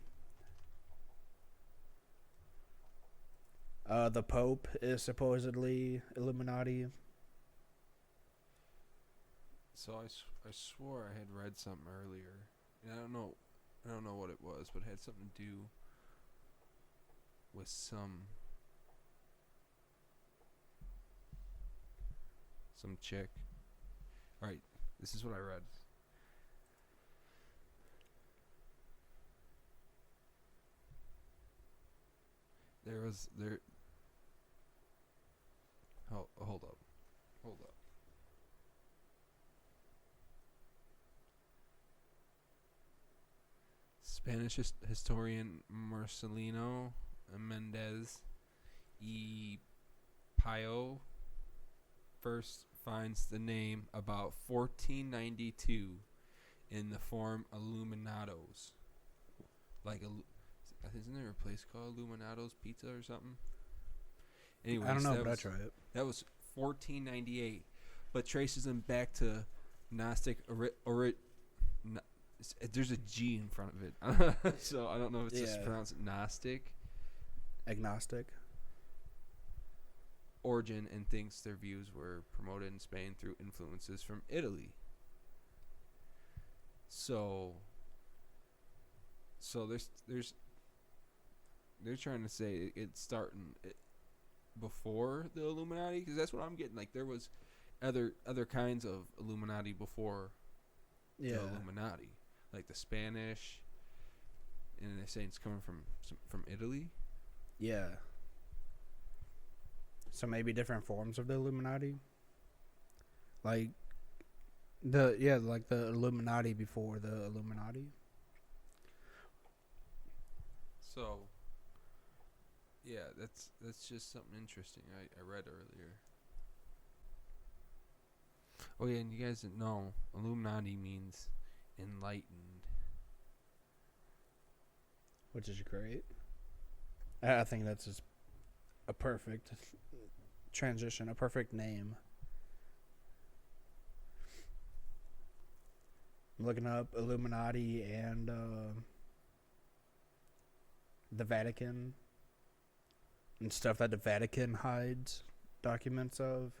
The Pope is supposedly Illuminati. So I swore I had read something earlier, and I don't know what it was, but it had something to do with some chick. All right, this is what I read. Oh, hold up. Spanish historian Marcelino Mendez y Pio first finds the name about 1492 in the form Illuminados. Like, isn't there a place called Illuminados Pizza or something? Anyways, I don't know, but I try it. That was 1498, but traces them back to Gnostic there's a G in front of it, so I don't know if it's just pronounced Gnostic. Agnostic. Origin, and thinks their views were promoted in Spain through influences from Italy. So they're trying to say it's starting before the Illuminati, because that's what I'm getting. Like, there was other kinds of Illuminati before the Illuminati, like the Spanish, and they're saying it's coming from Italy. Yeah. So maybe different forms of the Illuminati, like the Illuminati before the Illuminati. So, yeah, that's just something interesting I read earlier. Oh yeah, and you guys didn't know, Illuminati means enlightened, which is great. I think that's just a perfect transition, a perfect name. I'm looking up Illuminati and the Vatican and stuff that the Vatican hides documents of.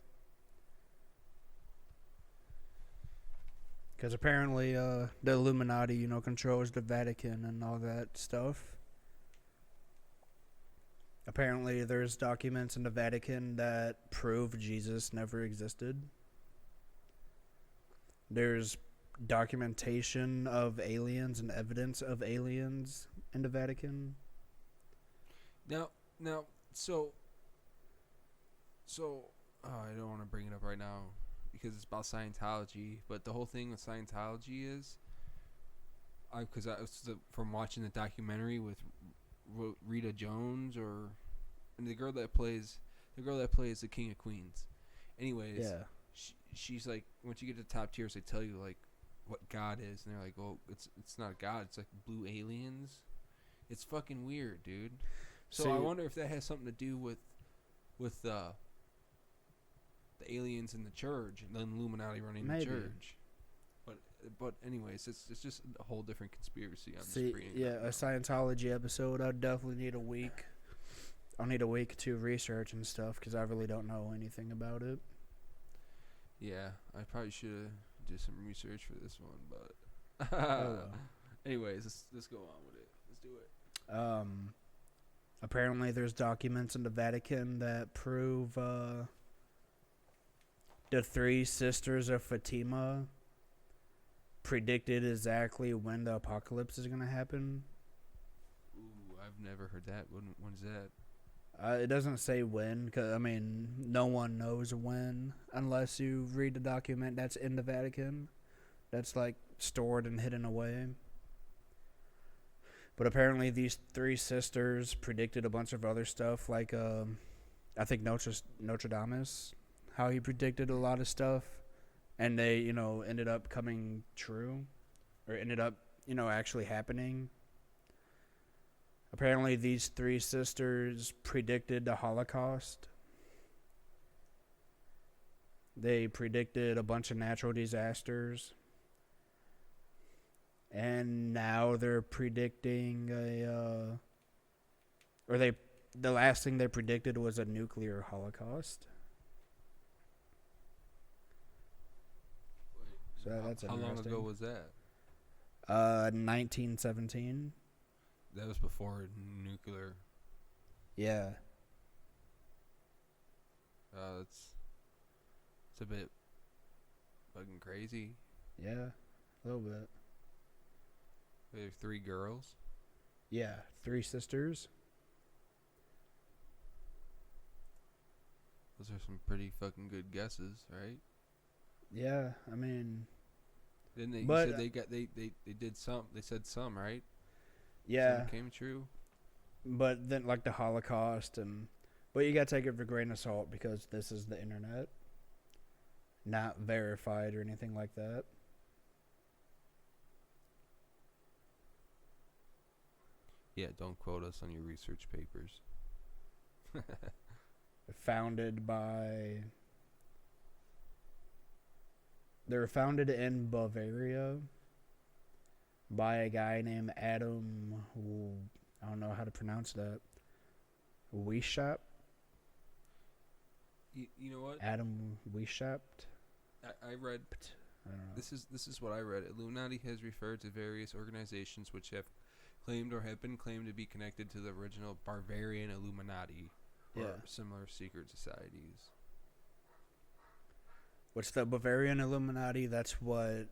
Because apparently the Illuminati, controls the Vatican and all that stuff. Apparently there's documents in the Vatican that prove Jesus never existed. There's documentation of aliens and evidence of aliens in the Vatican. Now, so I don't want to bring it up right now because it's about Scientology. But the whole thing with Scientology is, because I was from watching the documentary with Rita Jones and the girl that plays the King of Queens. Anyways, Yeah. She's like, once you get to the top tiers, they tell you like what God is, and they're like, well, it's not God, it's like blue aliens. It's fucking weird, dude. So I wonder if that has something to do with the aliens in the church and the Illuminati running the church. But anyways, it's just a whole different conspiracy. A Scientology episode. I definitely need a week. I'll need a week to research and stuff because I really don't know anything about it. Yeah, I probably should have did some research for this one, but anyways, let's go on with it. Let's do it. Apparently, there's documents in the Vatican that prove the three sisters of Fatima predicted exactly when the apocalypse is going to happen. Ooh, I've never heard that. When's that? It doesn't say when, cause, I mean, no one knows when unless you read the document that's in the Vatican. That's, like, stored and hidden away. But apparently these three sisters predicted a bunch of other stuff, like, I think Nostradamus, how he predicted a lot of stuff. And they, ended up coming true. Or ended up, actually happening. Apparently, these three sisters predicted the Holocaust. They predicted a bunch of natural disasters. And now they're predicting the last thing they predicted was a nuclear holocaust. So that's how long ago was that? 1917. That was before nuclear. Yeah. It's a bit fucking crazy. Yeah, a little bit. They have 3 girls. Yeah, 3 sisters. Those are some pretty fucking good guesses, right? Yeah, I mean. Didn't they? You said they did some. They said some, right? Yeah. Some came true. But then, like the Holocaust, but you gotta take it for a grain of salt because this is the internet, not verified or anything like that. Yeah, don't quote us on your research papers. They were founded in Bavaria by a guy named Adam, I don't know how to pronounce that, Weishaupt. You know what? Adam Weishaupt. I read. I don't know. This is what I read. Illuminati has referred to various organizations which have claimed or have been claimed to be connected to the original Bavarian Illuminati or similar secret societies. What's the Bavarian Illuminati? That's what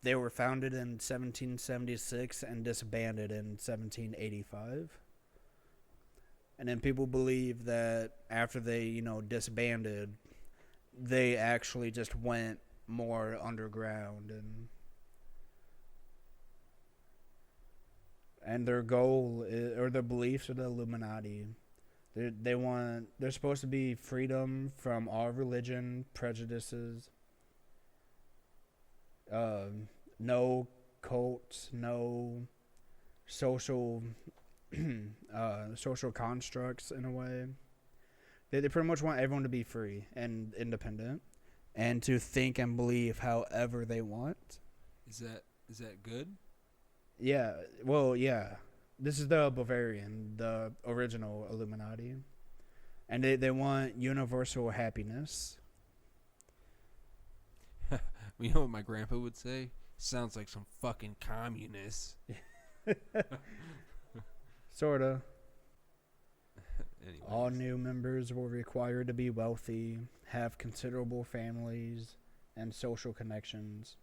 they were founded in 1776 and disbanded in 1785. And then people believe that after they, disbanded, they actually just went more underground and their goal is, or their beliefs of the Illuminati. They're supposed to be freedom from all religion, prejudices, no cults, no social social constructs in a way. They pretty much want everyone to be free and independent and to think and believe however they want. Is that good? Yeah. Well, yeah. This is the Bavarian, the original Illuminati. And they want universal happiness. You know what my grandpa would say? Sounds like some fucking communists. Sorta. Anyways. All new members were required to be wealthy, have considerable families, and social connections.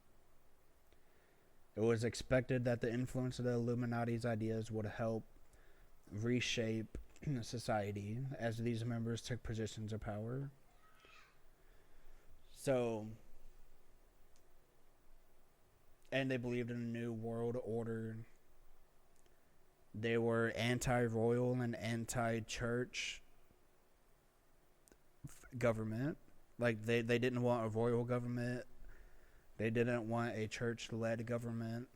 It was expected that the influence of the Illuminati's ideas would help reshape society as these members took positions of power. So, and they believed in a new world order. They were anti-royal and anti-church government. Like, they didn't want a royal government. They didn't want a church-led government.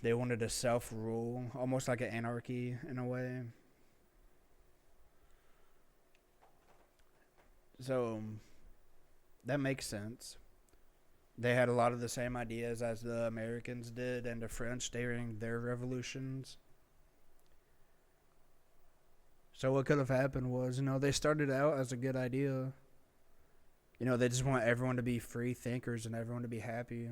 They wanted a self-rule, almost like an anarchy in a way. So, that makes sense. They had a lot of the same ideas as the Americans did and the French during their revolutions. So what could have happened was, they started out as a good idea. They just want everyone to be free thinkers and everyone to be happy.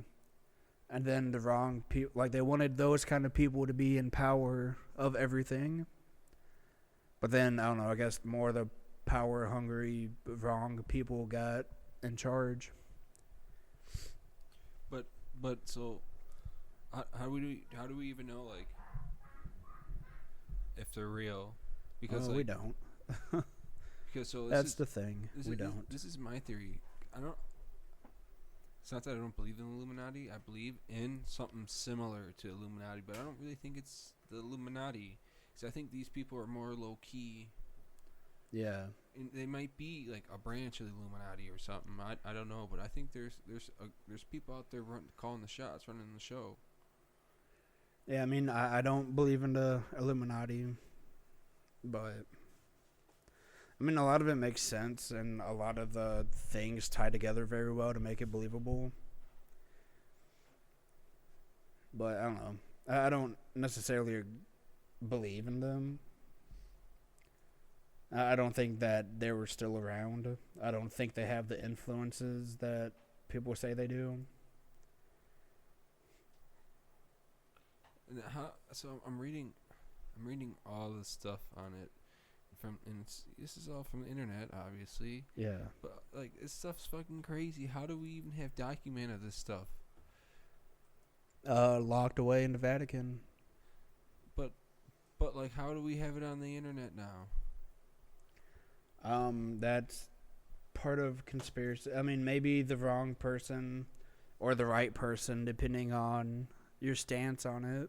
And then the wrong people, like they wanted those kind of people to be in power of everything. But then, I don't know, I guess more the power-hungry, wrong people got in charge. But so, how do we even know, like, if they're real? Because we don't. Because that's the thing. We don't. This is my theory. It's not that I don't believe in the Illuminati. I believe in something similar to Illuminati, but I don't really think it's the Illuminati. Because I think these people are more low key. Yeah. And they might be like a branch of the Illuminati or something. I don't know, but I think there's people out there calling the shots, running the show. Yeah, I mean, I don't believe in the Illuminati, but I mean, a lot of it makes sense, and a lot of the things tie together very well to make it believable. But I don't know. I don't necessarily believe in them. I don't think that they were still around. I don't think they have the influences that people say they do. So I'm reading all this stuff on it this is all from the internet, obviously. Yeah. But like, this stuff's fucking crazy. How do we even have documented this stuff? Locked away in the Vatican. But like, how do we have it on the internet now? That's part of conspiracy. I mean, maybe the wrong person or the right person, depending on your stance on it,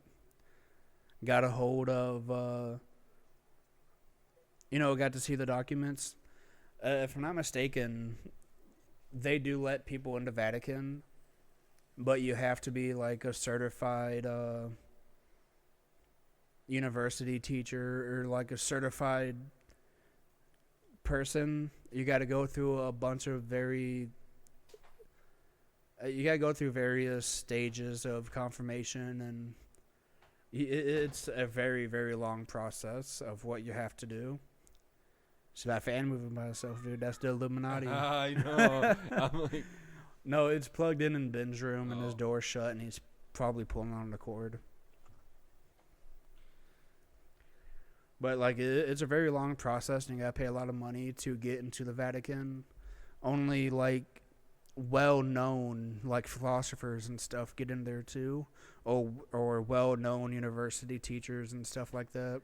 got a hold of, got to see the documents. If I'm not mistaken, they do let people into Vatican, but you have to be like a certified university teacher or like a certified person. You got to go through a bunch of various stages of confirmation, and it's a very, very long process of what you have to do. It's that fan moving by itself, dude. That's the Illuminati. I know. I'm like, no, it's plugged in Ben's room, and his door's shut, and he's probably pulling on the cord. But, like, it's a very long process, and you gotta pay a lot of money to get into the Vatican. Only, like, well-known, like, philosophers and stuff get in there, too. Or well-known university teachers and stuff like that.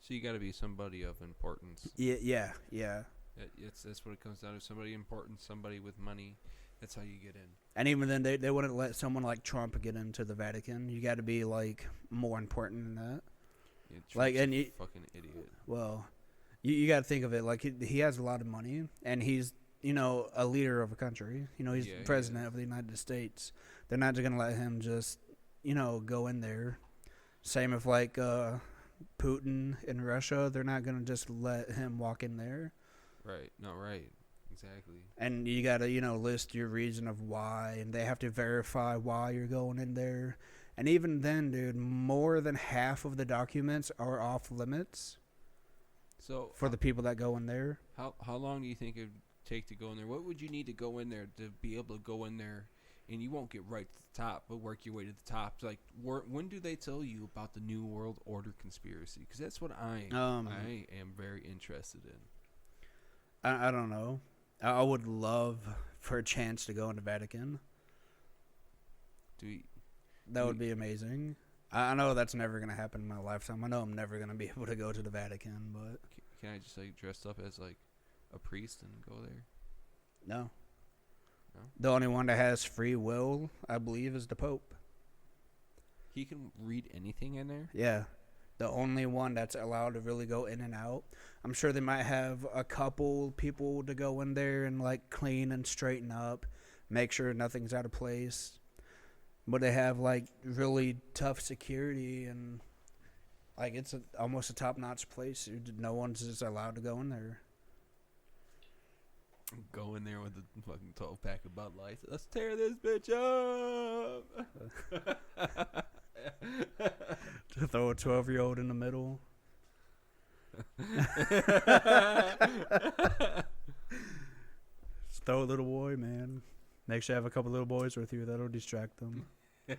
So you gotta be somebody of importance. Yeah. That's what it comes down to. Somebody important, somebody with money. That's how you get in. And even then, they wouldn't let someone like Trump get into the Vatican. You gotta be, like, more important than that. Yeah, like, and you fucking idiot. Well, you got to think of it like he has a lot of money, and he's a leader of a country. He's president of the United States. They're not just gonna let him just go in there. Same if like Putin in Russia, they're not gonna just let him walk in there. Right. No. Right. Exactly. And you got to list your reason of why, and they have to verify why you're going in there. And even then, dude, more than half of the documents are off limits. So for the people that go in there. How long do you think it would take to go in there? What would you need to go in there to be able to go in there, and you won't get right to the top, but work your way to the top? Like, when do they tell you about the New World Order conspiracy? Because that's what I am very interested in. I don't know. I would love for a chance to go in the Vatican. That would be amazing. I know that's never going to happen in my lifetime. I know I'm never going to be able to go to the Vatican, but... Can I just, like, dress up as, like, a priest and go there? No. No? The only one that has free will, I believe, is the Pope. He can read anything in there? Yeah. The only one that's allowed to really go in and out. I'm sure they might have a couple people to go in there and, like, clean and straighten up, make sure nothing's out of place. But they have, like, really tough security and, like, it's almost a top-notch place. No one's just allowed to go in there. Go in there with a fucking 12-pack of Bud Lights. Let's tear this bitch up! To throw a 12-year-old in the middle. Just throw a little boy, man. Make sure you have a couple little boys with you. That'll distract them. If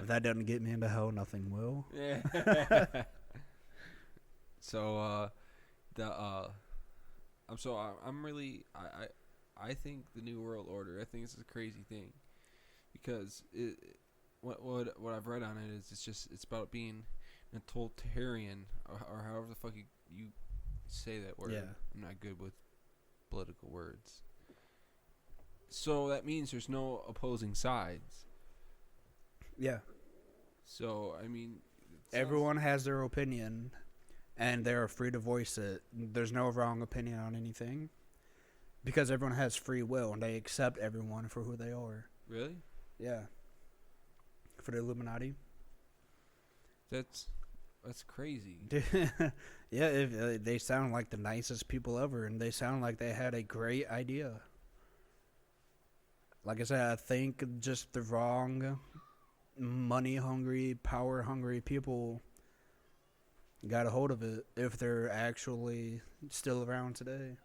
that doesn't get me into hell, nothing will. Yeah. So, I think the New World Order, I think it's a crazy thing, because what I've read on it is it's about being a totalitarian, or however the fuck you say that word. Yeah. I'm not good with political words. So that means there's no opposing sides. Yeah. So, I mean... Everyone has their opinion, and they're free to voice it. There's no wrong opinion on anything, because everyone has free will, and they accept everyone for who they are. Really? Yeah. For the Illuminati. That's crazy. Yeah, if, they sound like the nicest people ever, and they sound like they had a great idea. Like I said, I think just the wrong money-hungry, power-hungry people got a hold of it, if they're actually still around today.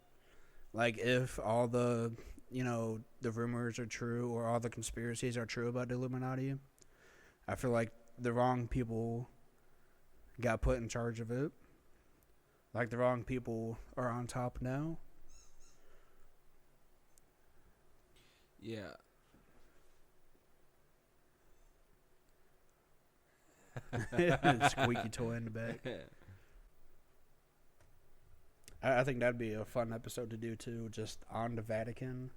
Like, if all the, the rumors are true, or all the conspiracies are true about the Illuminati, I feel like the wrong people got put in charge of it. Like, the wrong people are on top now. Yeah. Squeaky toy in the back. I think that'd be a fun episode to do too, just on the Vatican.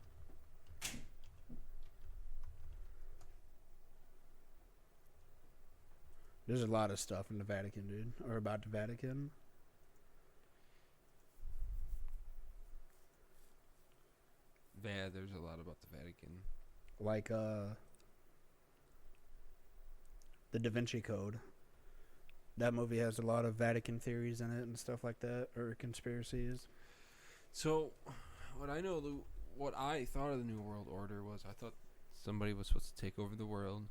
There's a lot of stuff in the Vatican, dude, or about the Vatican. Yeah, there's a lot about the Vatican. Like the Da Vinci Code. That movie has a lot of Vatican theories in it and stuff like that, or conspiracies. So, what I thought of the New World Order was, I thought somebody was supposed to take over the world,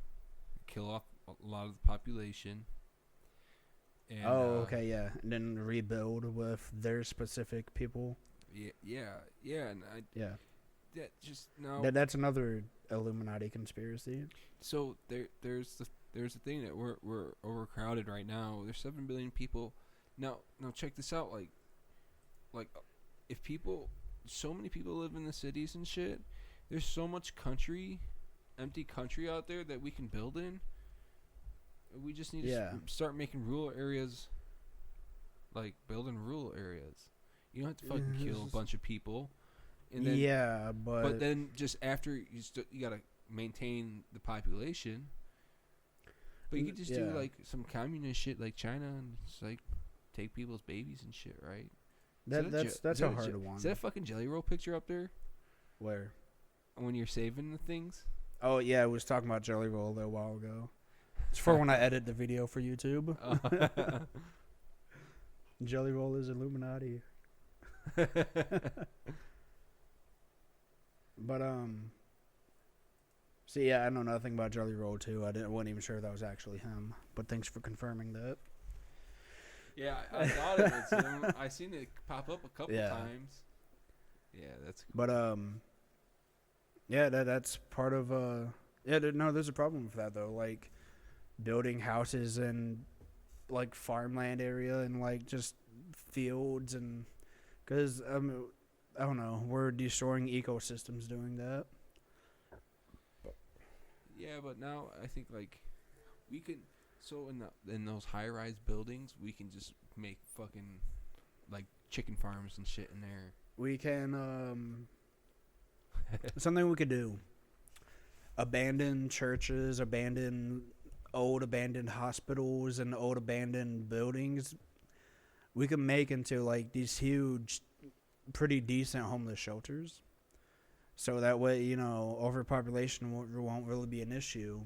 kill off a lot of the population. And, okay, yeah, and then rebuild with their specific people. Yeah, and That's another Illuminati conspiracy. So there's the thing that we're overcrowded right now. There's 7 billion people. Now check this out. Like if so many people live in the cities and shit. There's so much empty country out there that we can build in. We just need to start making rural areas, like building rural areas. You don't have to fucking kill a bunch of people. And then, but then just after you gotta maintain the population. But you could just do like some communist shit like China and just like take people's babies and shit, right? That's a hard one. Is that a fucking Jelly Roll picture up there? Where? When you're saving the things? Oh yeah, I was talking about Jelly Roll a while ago. It's for when I edit the video for YouTube. Jelly Roll is Illuminati. But see, yeah, I know nothing about Jelly Roll too. Wasn't even sure that was actually him. But thanks for confirming that. Yeah, I thought it was him. I seen it pop up a couple times. Yeah, that's cool. But yeah, that's part of there's a problem with that though. Like building houses in like farmland area and like just fields, and because I don't know. We're destroying ecosystems doing that. Yeah, but now I think like we could. So in those high-rise buildings, we can just make fucking like chicken farms and shit in there. We can something we could do. Abandoned churches, old abandoned hospitals, and old abandoned buildings. We could make into like these huge, pretty decent homeless shelters. So that way, you know, overpopulation won't really be an issue.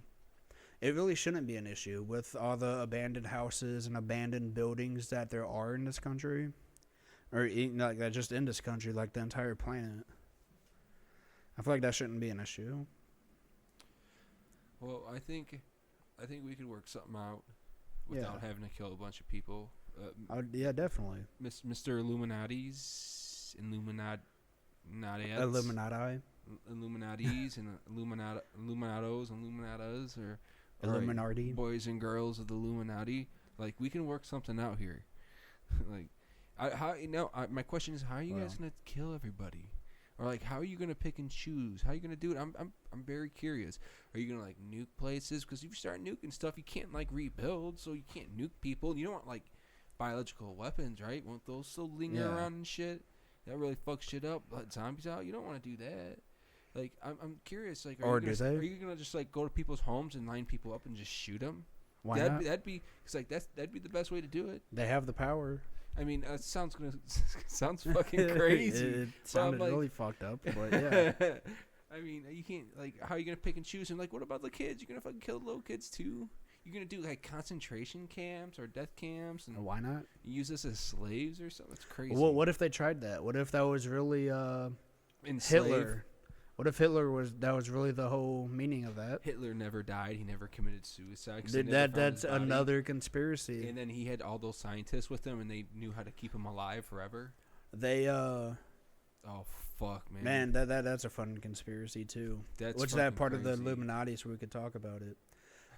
It really shouldn't be an issue with all the abandoned houses and abandoned buildings that there are in this country. Or like that just in this country, like the entire planet. I feel like that shouldn't be an issue. Well, I think we could work something out without having to kill a bunch of people. Yeah, definitely. Mr. Illuminati's Illuminati. Illuminatis and Illuminatos and Illuminatas or Illuminati. Right, boys and girls of the Illuminati. Like we can work something out here. Like, my question is, how are you guys gonna kill everybody? Or like, how are you gonna pick and choose? How are you gonna do it? I'm very curious. Are you gonna like nuke places? Because if you start nuking stuff, you can't like rebuild. So you can't nuke people. You don't want like biological weapons, right? Won't those still linger around and shit? That really fucks shit up. Let zombies out. You don't want to do that. Like, I'm curious. Like, are you gonna just like go to people's homes and line people up and just shoot them? Why not? That'd be the best way to do it. They have the power. I mean, it sounds fucking crazy. It sounded like, really fucked up, but yeah. I mean, you can't like. How are you gonna pick and choose? And like, what about the kids? You're gonna fucking kill the little kids too? You're gonna do like concentration camps or death camps? And why not? Use us as slaves or something? That's crazy. Well, what if they tried that? What if that was really Hitler? What if that was really the whole meaning of that? Hitler never died. He never committed suicide. That's another conspiracy. And then he had all those scientists with him, and they knew how to keep him alive forever. They Oh fuck, man. Man, that's a fun conspiracy too. Which that part crazy. Of the Illuminati, so we could talk about it.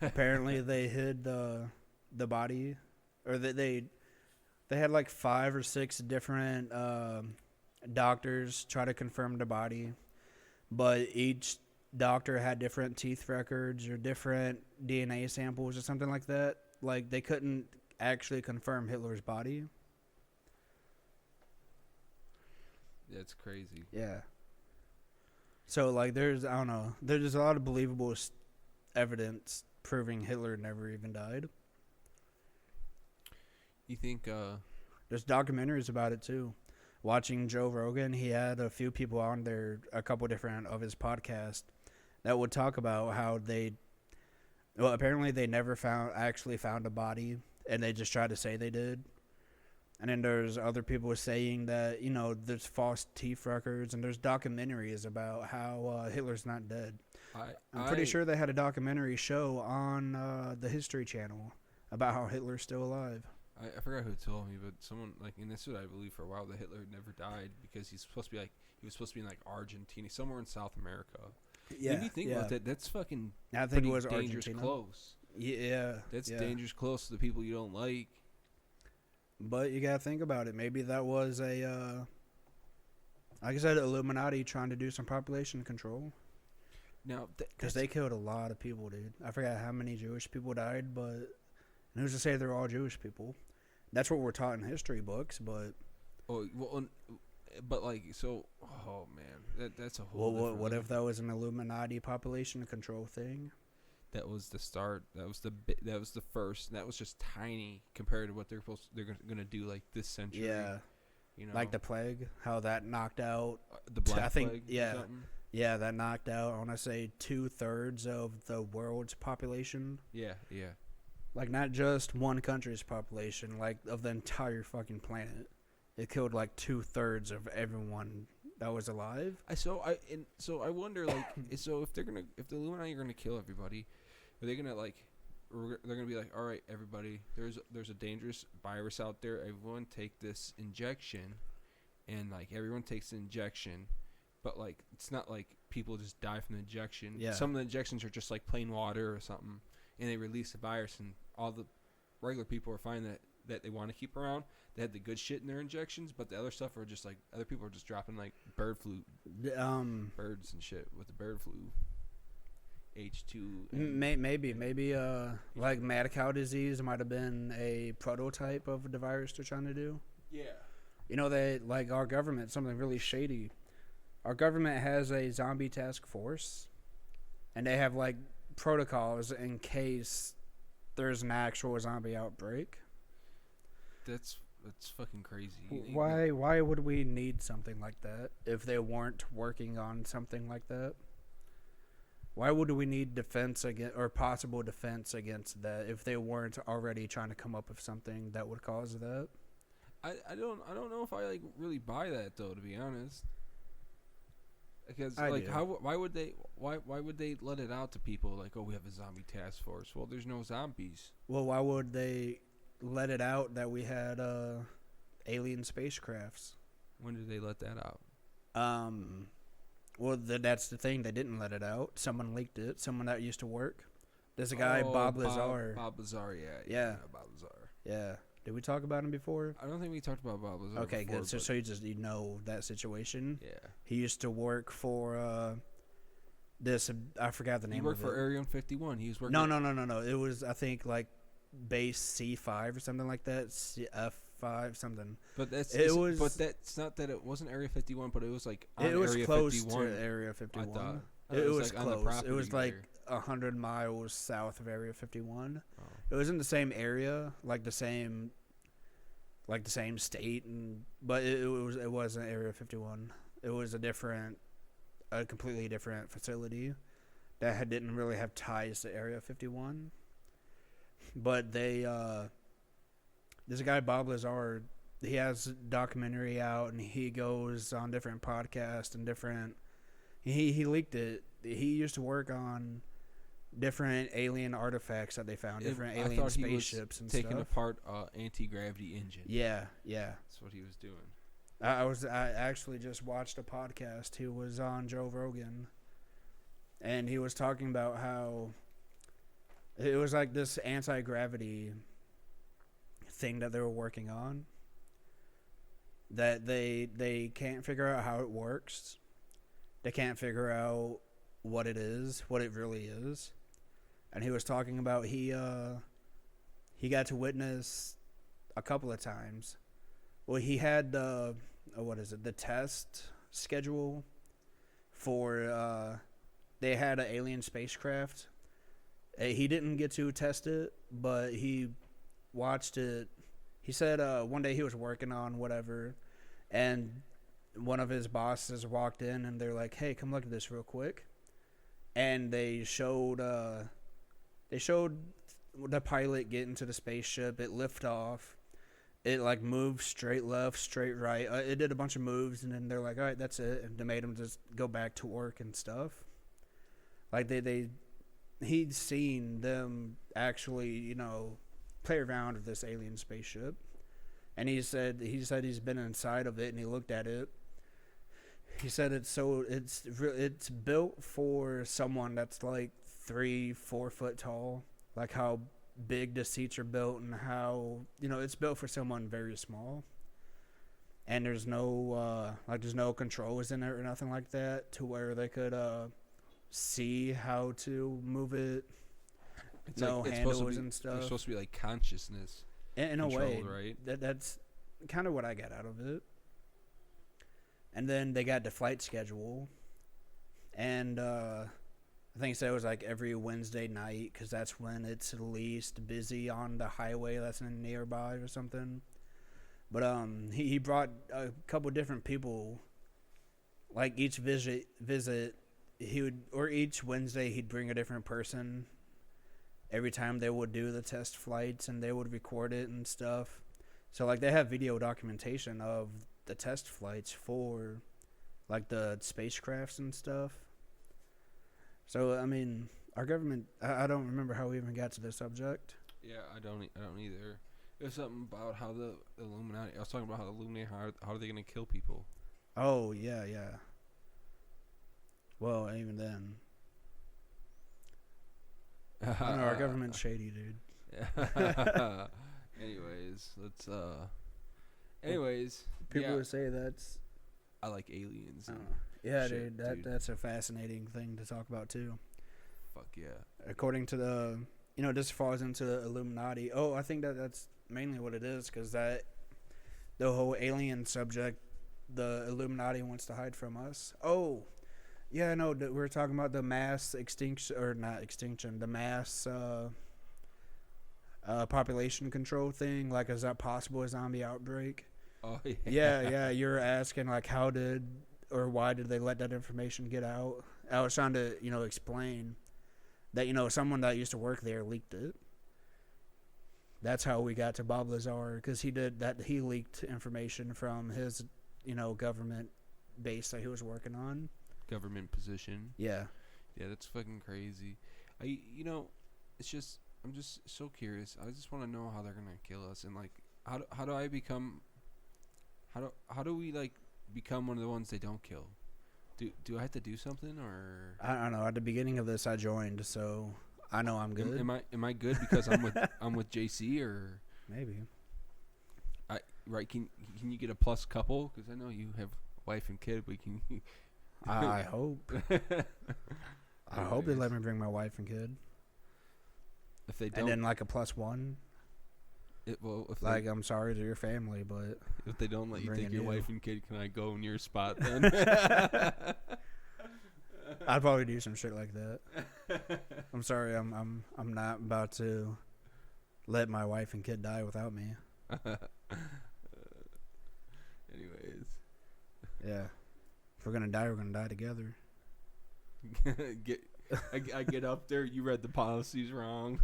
Apparently, they hid the body, or they had like 5 or 6 different doctors try to confirm the body. But each doctor had different teeth records or different DNA samples or something like that. Like, they couldn't actually confirm Hitler's body. That's crazy. Yeah. So, like, there's a lot of believable evidence proving Hitler never even died. You think, There's documentaries about it, too. Watching Joe Rogan, he had a few people on there, a couple different of his podcasts, that would talk about how apparently they never actually found a body, and they just tried to say they did. And then there's other people saying that, you know, there's false teeth records, and there's documentaries about how Hitler's not dead. I'm pretty sure they had a documentary show on the History Channel about how Hitler's still alive. I forgot who told me, but someone like, and this is what I believe for a while, that Hitler never died because he was supposed to be in like Argentina, somewhere in South America. Yeah, if you think about that, that's fucking. I think it was dangerous Argentina. Close. Yeah, that's dangerous close to the people you don't like. But you gotta think about it. Maybe that was like I said, Illuminati trying to do some population control. Now, because they killed a lot of people, dude. I forgot how many Jewish people died, but who's to say they're all Jewish people? That's what we're taught in history books, but. Oh well, but like so. Oh man, that's a whole. Well, what if that was an Illuminati population control thing? That was the start. That was the first. That was just tiny compared to what they're gonna do like this century. Yeah, you know, like the plague, how that knocked out the Black Plague. Yeah, that knocked out. I want to say 2/3 of the world's population. Yeah. Like, not just one country's population, like, of the entire fucking planet. It killed, like, 2/3 of everyone that was alive. So I wonder, like, so if the Illuminati are gonna kill everybody, are they gonna, like, they're gonna be like, all right, everybody, there's a dangerous virus out there. Everyone take this injection, and, like, everyone takes the injection, but, like, it's not like people just die from the injection. Yeah. Some of the injections are just, like, plain water or something, and they release the virus, and all the regular people are fine that they want to keep around. they had the good shit in their injections, but the other stuff are just like other people are just dropping like bird flu, birds and shit with the bird flu. H2. Maybe like mad cow disease might have been a prototype of the virus they're trying to do. Yeah. You know, they like our government, something really shady. Our government has a zombie task force, and they have like protocols in case there's an actual zombie outbreak. That's fucking crazy. Why would we need something like that if they weren't working on something like that? Why would we need defense against or possible defense against that if they weren't already trying to come up with something that would cause that? I don't know if I like really buy that though, to be honest. Because I like do. why would they let it out to people like, oh, we have a zombie task force? Well, there's no zombies. Well, why would they let it out that we had alien spacecrafts? When did they let that out? Well, that's the thing. They didn't let it out. Someone leaked it. Someone that used to work. There's a guy, Bob Lazar. Bob Lazar, Yeah. Bob Lazar. Yeah. Did we talk about him before? I don't think we talked about Bob Lazar. Okay, before, good. So you know that situation. Yeah. He used to work for this. I forgot the name. He worked of it. for Area 51. He was working. No. It was, I think, like base C5 or something like that. F5 something. But that's not that it wasn't Area 51, but it was like on it was Area close 51. to Area 51. I thought It was like on the close. property It was like there. 100 miles south of Area 51. Oh. It was in the same area, like the same state, but it wasn't Area 51. It was a completely different facility that didn't really have ties to Area 51. But there's a guy, Bob Lazar. He has a documentary out, and he goes on different podcasts and different. He leaked it. He used to work on different alien artifacts that they found, different alien spaceships and taking stuff. apart anti-gravity engine. Yeah. That's what he was doing. I actually just watched a podcast. He was on Joe Rogan, and he was talking about how it was like this anti-gravity thing that they were working on, that they can't figure out how it works. They can't figure out what it really is. And he was talking about he got to witness a couple of times. Well, he had the test schedule for they had an alien spacecraft. He didn't get to test it, but he watched it. He said one day he was working on whatever, and one of his bosses walked in, and they're like, "Hey, come look at this real quick." And they showed the pilot get into the spaceship. It lift off. It like moved straight left, straight right. It did a bunch of moves, and then they're like, "All right, that's it." And they made him just go back to work and stuff. Like he'd seen them actually, play around with this alien spaceship, and he said he's been inside of it, and he looked at it. He said it's built for someone that's like 3-4 foot tall, like how big the seats are built, and how it's built for someone very small. And there's no controls in it or nothing like that to where they could see how to move it. It's no like, handles and stuff. It's supposed to be like consciousness. In a way, right? That's kind of what I got out of it. And then they got the flight schedule, and I think so. It was like every Wednesday night, because that's when it's least busy on the highway that's nearby or something. But he brought a couple different people. Like each visit each Wednesday he'd bring a different person. Every time they would do the test flights, and they would record it and stuff. So like they have video documentation of the test flights for like the spacecrafts and stuff. So I mean, our government, I don't remember how we even got to this subject. Yeah, I don't either. It was something about how the Illuminati, I was talking about how the Illuminati, how are they going to kill people? Oh, yeah. Well, even then. I don't know, our government's shady, dude. Yeah. Anyways, let's Anyways, People would say that's. I like aliens. And yeah, shit, dude. That's a fascinating thing to talk about too. Fuck yeah. According to the, this falls into the Illuminati. Oh, I think that's mainly what it is, because the whole alien subject, the Illuminati wants to hide from us. Oh, yeah, no, we were talking about the mass extinction, or not extinction, the mass population control thing. Like, is that possible, a zombie outbreak? Oh, yeah. Yeah, you're asking, like, how did or why did they let that information get out? I was trying to, explain that, someone that used to work there leaked it. That's how we got to Bob Lazar, because he leaked information from his, government base that he was working on. Government position. Yeah. Yeah, that's fucking crazy. It's just, I'm just so curious. I just want to know how they're gonna kill us, and like, how do I become, how do we like become one of the ones they don't kill? Do I have to do something, or I don't know. At the beginning of this, I joined, so I know I'm good. Am I good because I'm with JC, or maybe? Right? Can you get a plus couple? Because I know you have wife and kid. We can. I hope. I hope they let me bring my wife and kid. If they don't, and then like a +1. I'm sorry to your family, but if they don't let you take your wife and kid, can I go in your spot then? I'd probably do some shit like that. I'm sorry, I'm not about to let my wife and kid die without me. Anyways, yeah, if we're gonna die, we're gonna die together. I get up there. You read the policies wrong.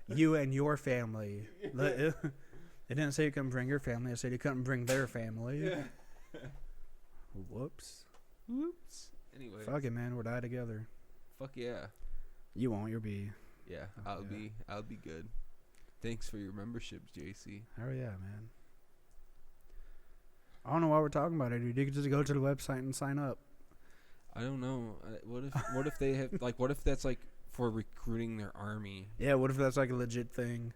You and your family. It didn't say you couldn't bring your family. It said you couldn't bring their family. Whoops. Anyway. Fuck it, man. We'll die together. Fuck yeah. You won't. You'll be. Yeah, I'll be good. Thanks for your membership, JC. Oh yeah, man. I don't know why we're talking about it, dude. You could just go to the website and sign up. I don't know. What if they have what if that's like for recruiting their army? Yeah, what if that's like a legit thing?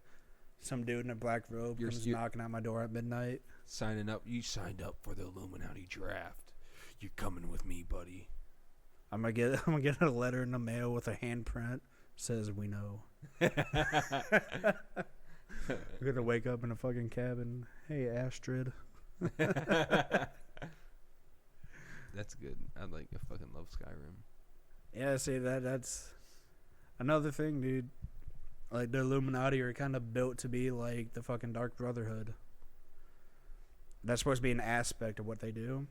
Some dude in a black robe comes knocking at my door at midnight. Signing up. You signed up for the Illuminati draft. You're coming with me, buddy. I'm gonna get a letter in the mail with a handprint. Says we know. We're gonna wake up in a fucking cabin. Hey, Astrid. That's good. I fucking love Skyrim. Yeah, see that's another thing, dude. Like the Illuminati are kind of built to be like the fucking Dark Brotherhood. That's supposed to be an aspect of what they do.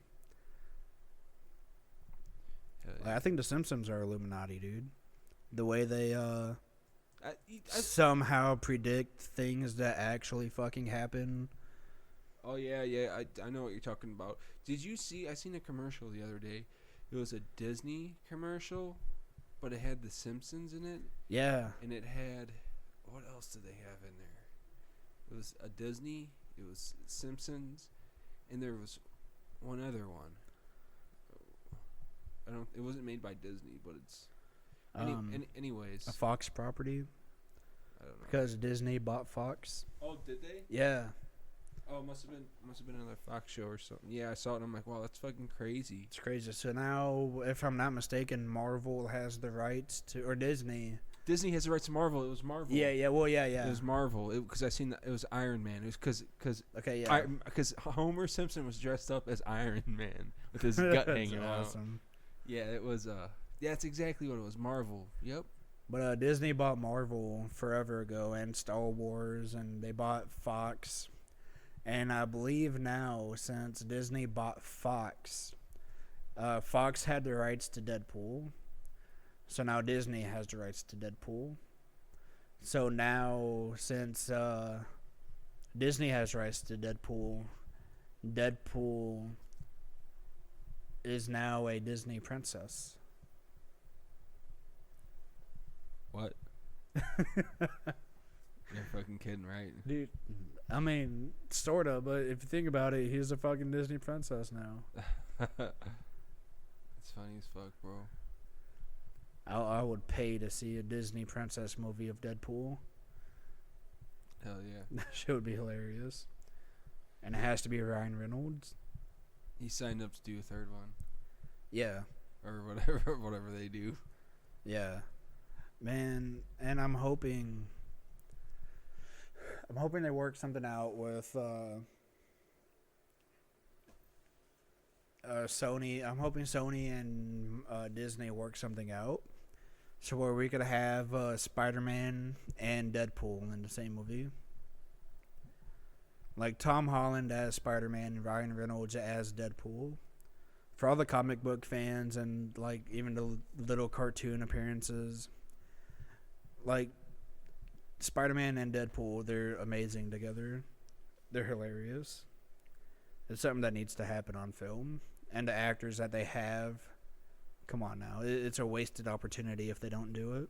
I think the Simpsons are Illuminati, dude. The way they somehow predict things that actually fucking happen. Oh yeah, I know what you're talking about. Did you see? I seen a commercial the other day. It was a Disney commercial, but it had the Simpsons in it. Yeah. And it had, what else did they have in there? It was a Disney. It was Simpsons, and there was one other one. It wasn't made by Disney, but it's. Anyways. A Fox property. I don't know. Because Disney bought Fox. Oh, did they? Yeah. Oh, must have been another Fox show or something. Yeah, I saw it and I'm like, wow, that's fucking crazy. It's crazy. So now, if I'm not mistaken, Marvel has the rights to, or Disney. Disney has the rights to Marvel. It was Marvel. Yeah. Well, yeah. It was Marvel. Because I seen that it was Iron Man. It was because okay, yeah. Because Homer Simpson was dressed up as Iron Man with his gut hanging awesome. out. Yeah, it was. Yeah, that's exactly what it was. Marvel. Yep. But Disney bought Marvel forever ago and Star Wars, and they bought Fox. And I believe now, since Disney bought Fox, Fox had the rights to Deadpool. So now Disney has the rights to Deadpool. So now, since Disney has rights to Deadpool, Deadpool is now a Disney princess. What? You're fucking kidding, right? Dude, I mean, sort of, but if you think about it, he's a fucking Disney princess now. It's funny as fuck, bro. I would pay to see a Disney princess movie of Deadpool. Hell yeah. That shit would be hilarious. And it has to be Ryan Reynolds. He signed up to do a third one. Yeah. Or whatever they do. Yeah. Man, and I'm hoping they work something out with Sony. I'm hoping Sony and Disney work something out, so where we could have Spider-Man and Deadpool in the same movie. Like Tom Holland as Spider-Man and Ryan Reynolds as Deadpool. For all the comic book fans and like even the little cartoon appearances, like Spider-Man and Deadpool, they're amazing together. They're hilarious. It's something that needs to happen on film. And the actors that they have, come on now. It's a wasted opportunity if they don't do it.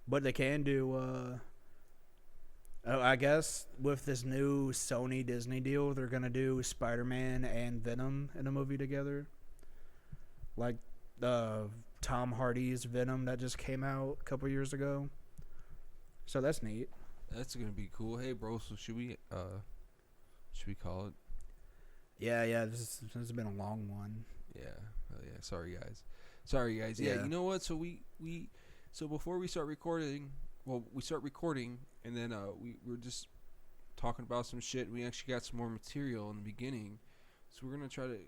But they can do, I guess with this new Sony Disney deal, they're going to do Spider-Man and Venom in a movie together. Like Tom Hardy's Venom that just came out a couple years ago. So that's neat. That's going to be cool. Hey, bro, so should we call it? Yeah, this has been a long one. Yeah. Oh yeah. Sorry guys. Yeah, you know what? So so before we start recording, we start recording and then we were just talking about some shit. We actually got some more material in the beginning. So we're going to try to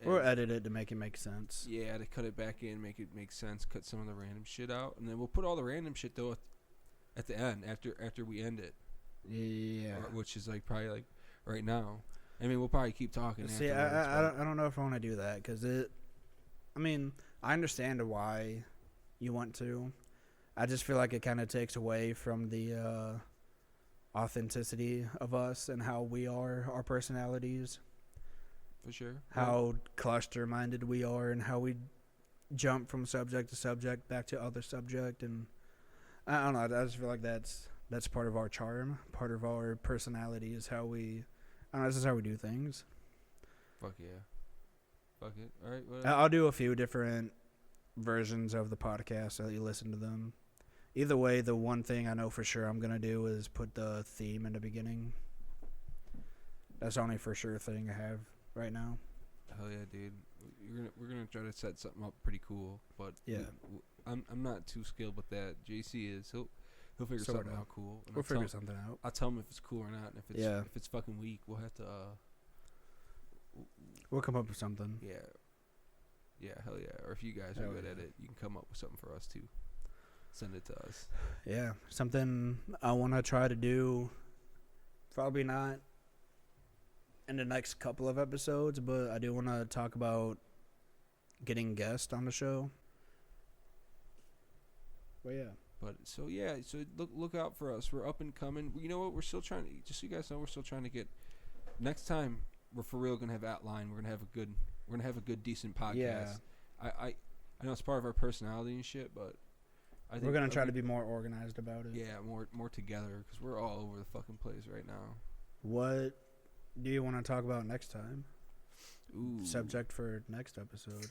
or edit it to make it make sense. Yeah, to cut it back in, make it make sense, cut some of the random shit out, and then we'll put all the random shit though at the end after we end it. Yeah. Which is like probably like right now. I mean, we'll probably keep talking. See, I don't know if I want to do that because I understand why you want to. I just feel like it kind of takes away from the authenticity of us and how we are, our personalities. For sure. How cluster-minded we are and how we jump from subject to subject back to other subject. And I don't know. I just feel like that's part of our charm. Part of our personality is how we... I don't know, this is how we do things. Fuck yeah. Fuck it. All right. Whatever. I'll do a few different versions of the podcast so that you listen to them. Either way, the one thing I know for sure I'm going to do is put the theme in the beginning. That's the only for sure thing I have right now. Hell yeah, dude. We're gonna try to set something up pretty cool, but yeah, I'm not too skilled with that. JC is he'll figure something out cool. We'll figure something out. I'll tell him if it's cool or not, and if it's fucking weak, we'll have to we'll come up with something. Yeah, hell yeah. Or if you guys are good at it, you can come up with something for us too. Send it to us. Yeah, something I want to try to do. Probably not in the next couple of episodes, but I do want to talk about getting guests on the show. But yeah. So look out for us. We're up and coming. You know what? We're still trying to, just so you guys know, we're still trying to get. Next time, we're for real gonna have outline. We're gonna have a good decent podcast. Yeah. I know it's part of our personality and shit, but I think we're gonna try to be more organized about it. Yeah, more together because we're all over the fucking place right now. What do you want to talk about next time? Ooh. Subject for next episode.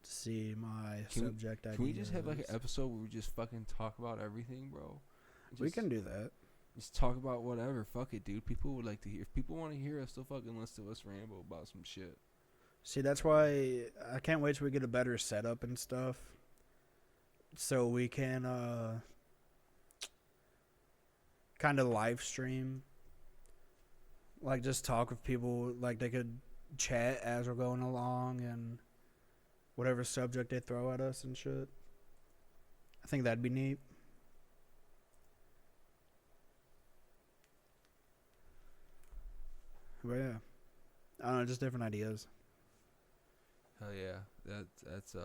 See my subject idea. Can we just have like an episode where we just fucking talk about everything, bro? We can do that. Just talk about whatever. Fuck it, dude. People would like to hear. If people want to hear us, they'll fucking listen to us ramble about some shit. See, that's why I can't wait till we get a better setup and stuff. So we can kind of live stream. Like just talk with people. Like they could chat as we're going along and whatever subject they throw at us and shit. I think that'd be neat. But yeah, I don't know, just different ideas. Hell yeah, that's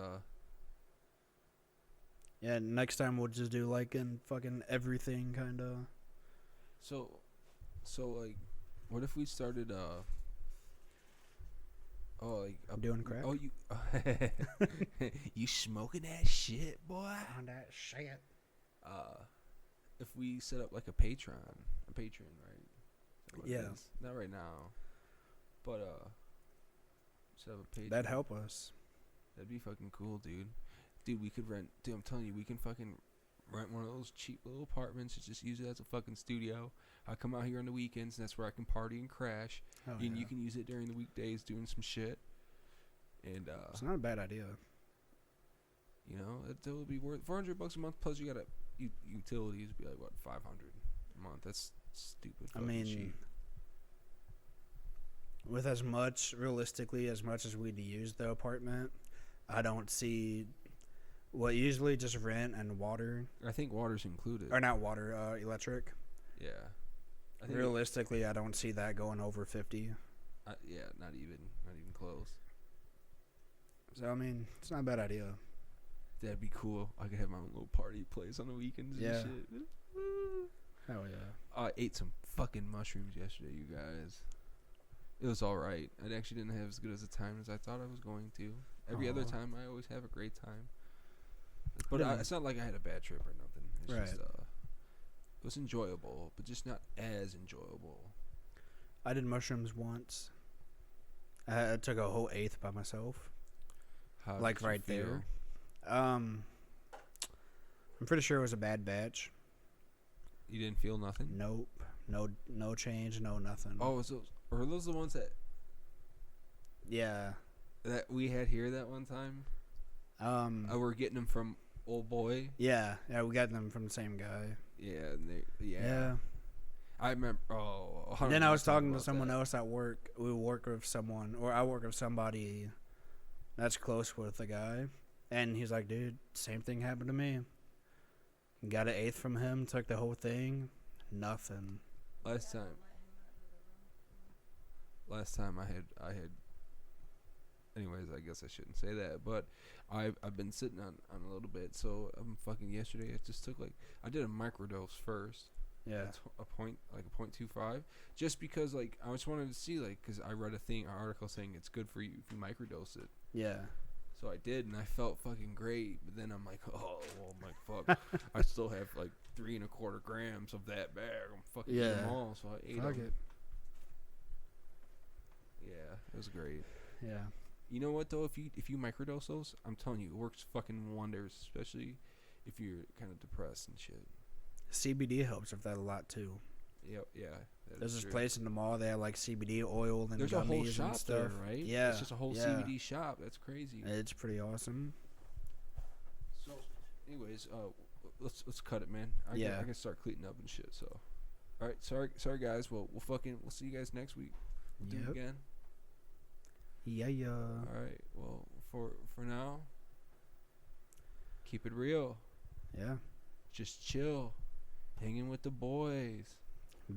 Yeah, next time we'll just do like in fucking everything kind of. So like, what if we started I'm doing crack. Oh, you smoking that shit, boy? On that shit. If we set up like a Patreon, right? Yeah. Not right now, but set up a Patreon. That'd help us. That'd be fucking cool, dude. Dude, we could rent. Dude, I'm telling you, we can fucking rent one of those cheap little apartments, just use it as a fucking studio. I come out here on the weekends, and that's where I can party and crash. And you can use it during the weekdays doing some shit. And it's not a bad idea. You know, it will be worth $400 a month. Plus, you got utilities. Be like what, $500 a month? That's stupid. I mean, cheap. With as much as we'd use the apartment, I don't see what usually just rent and water. I think water's included. Or not water, electric. Yeah. Realistically, I don't see that going over 50. Yeah, not even close. So I mean, it's not a bad idea. That'd be cool. I could have my own little party place on the weekends and shit. Hell yeah. I ate some fucking mushrooms yesterday, you guys. It was alright. I actually didn't have as good as a time as I thought I was going to. Every other time, I always have a great time. But it's not like I had a bad trip or nothing. It's just, it was enjoyable, but just not as enjoyable. I did mushrooms once. I took a whole eighth by myself. How like did you right feel? there. I'm pretty sure it was a bad batch. You didn't feel nothing? Nope. No change, no nothing. Oh, were those the ones that... Yeah. That we had here that one time? We're getting them from Old Boy? Yeah, we got them from the same guy. Yeah. I remember... Oh, then I was talking to someone else at work. We work with someone, or I work with somebody that's close with the guy. And he's like, dude, same thing happened to me. Got an eighth from him, took the whole thing. Nothing. Last time I had anyways, I guess I shouldn't say that, but I've been sitting on a little bit, so yesterday I just took I did a microdose first. Yeah. A 0.25, just because I just wanted to see because I read an article saying it's good for you if you microdose it. Yeah. So I did, and I felt fucking great. But then I'm like, fuck. I still have 3.25 grams of that bag. I'm fucking eating them all, so I ate them. Yeah, it was great. Yeah. You know what though? If you microdose those, I'm telling you, it works fucking wonders, especially if you're kind of depressed and shit. CBD helps with that a lot too. Yep. Yeah. There's this place in the mall. They have CBD oil and there's gummies a whole shop and stuff. there, right? Yeah. It's just a whole CBD shop. That's crazy. It's pretty awesome. So, anyways, let's cut it, man. I can start cleaning up and shit. So, all right. Sorry guys. We'll see you guys next week. We'll do it again. Yeah. All right. Well, for now, keep it real. Yeah. Just chill, hanging with the boys.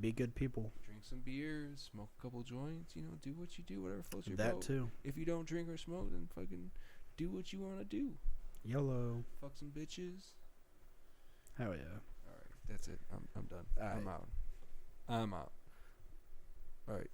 Be good people. Drink some beers, smoke a couple joints. Do what you do, whatever floats your boat. That too. If you don't drink or smoke, then fucking do what you want to do. YOLO. Fuck some bitches. Hell yeah. All right, that's it. I'm done. All right. I'm out. All right.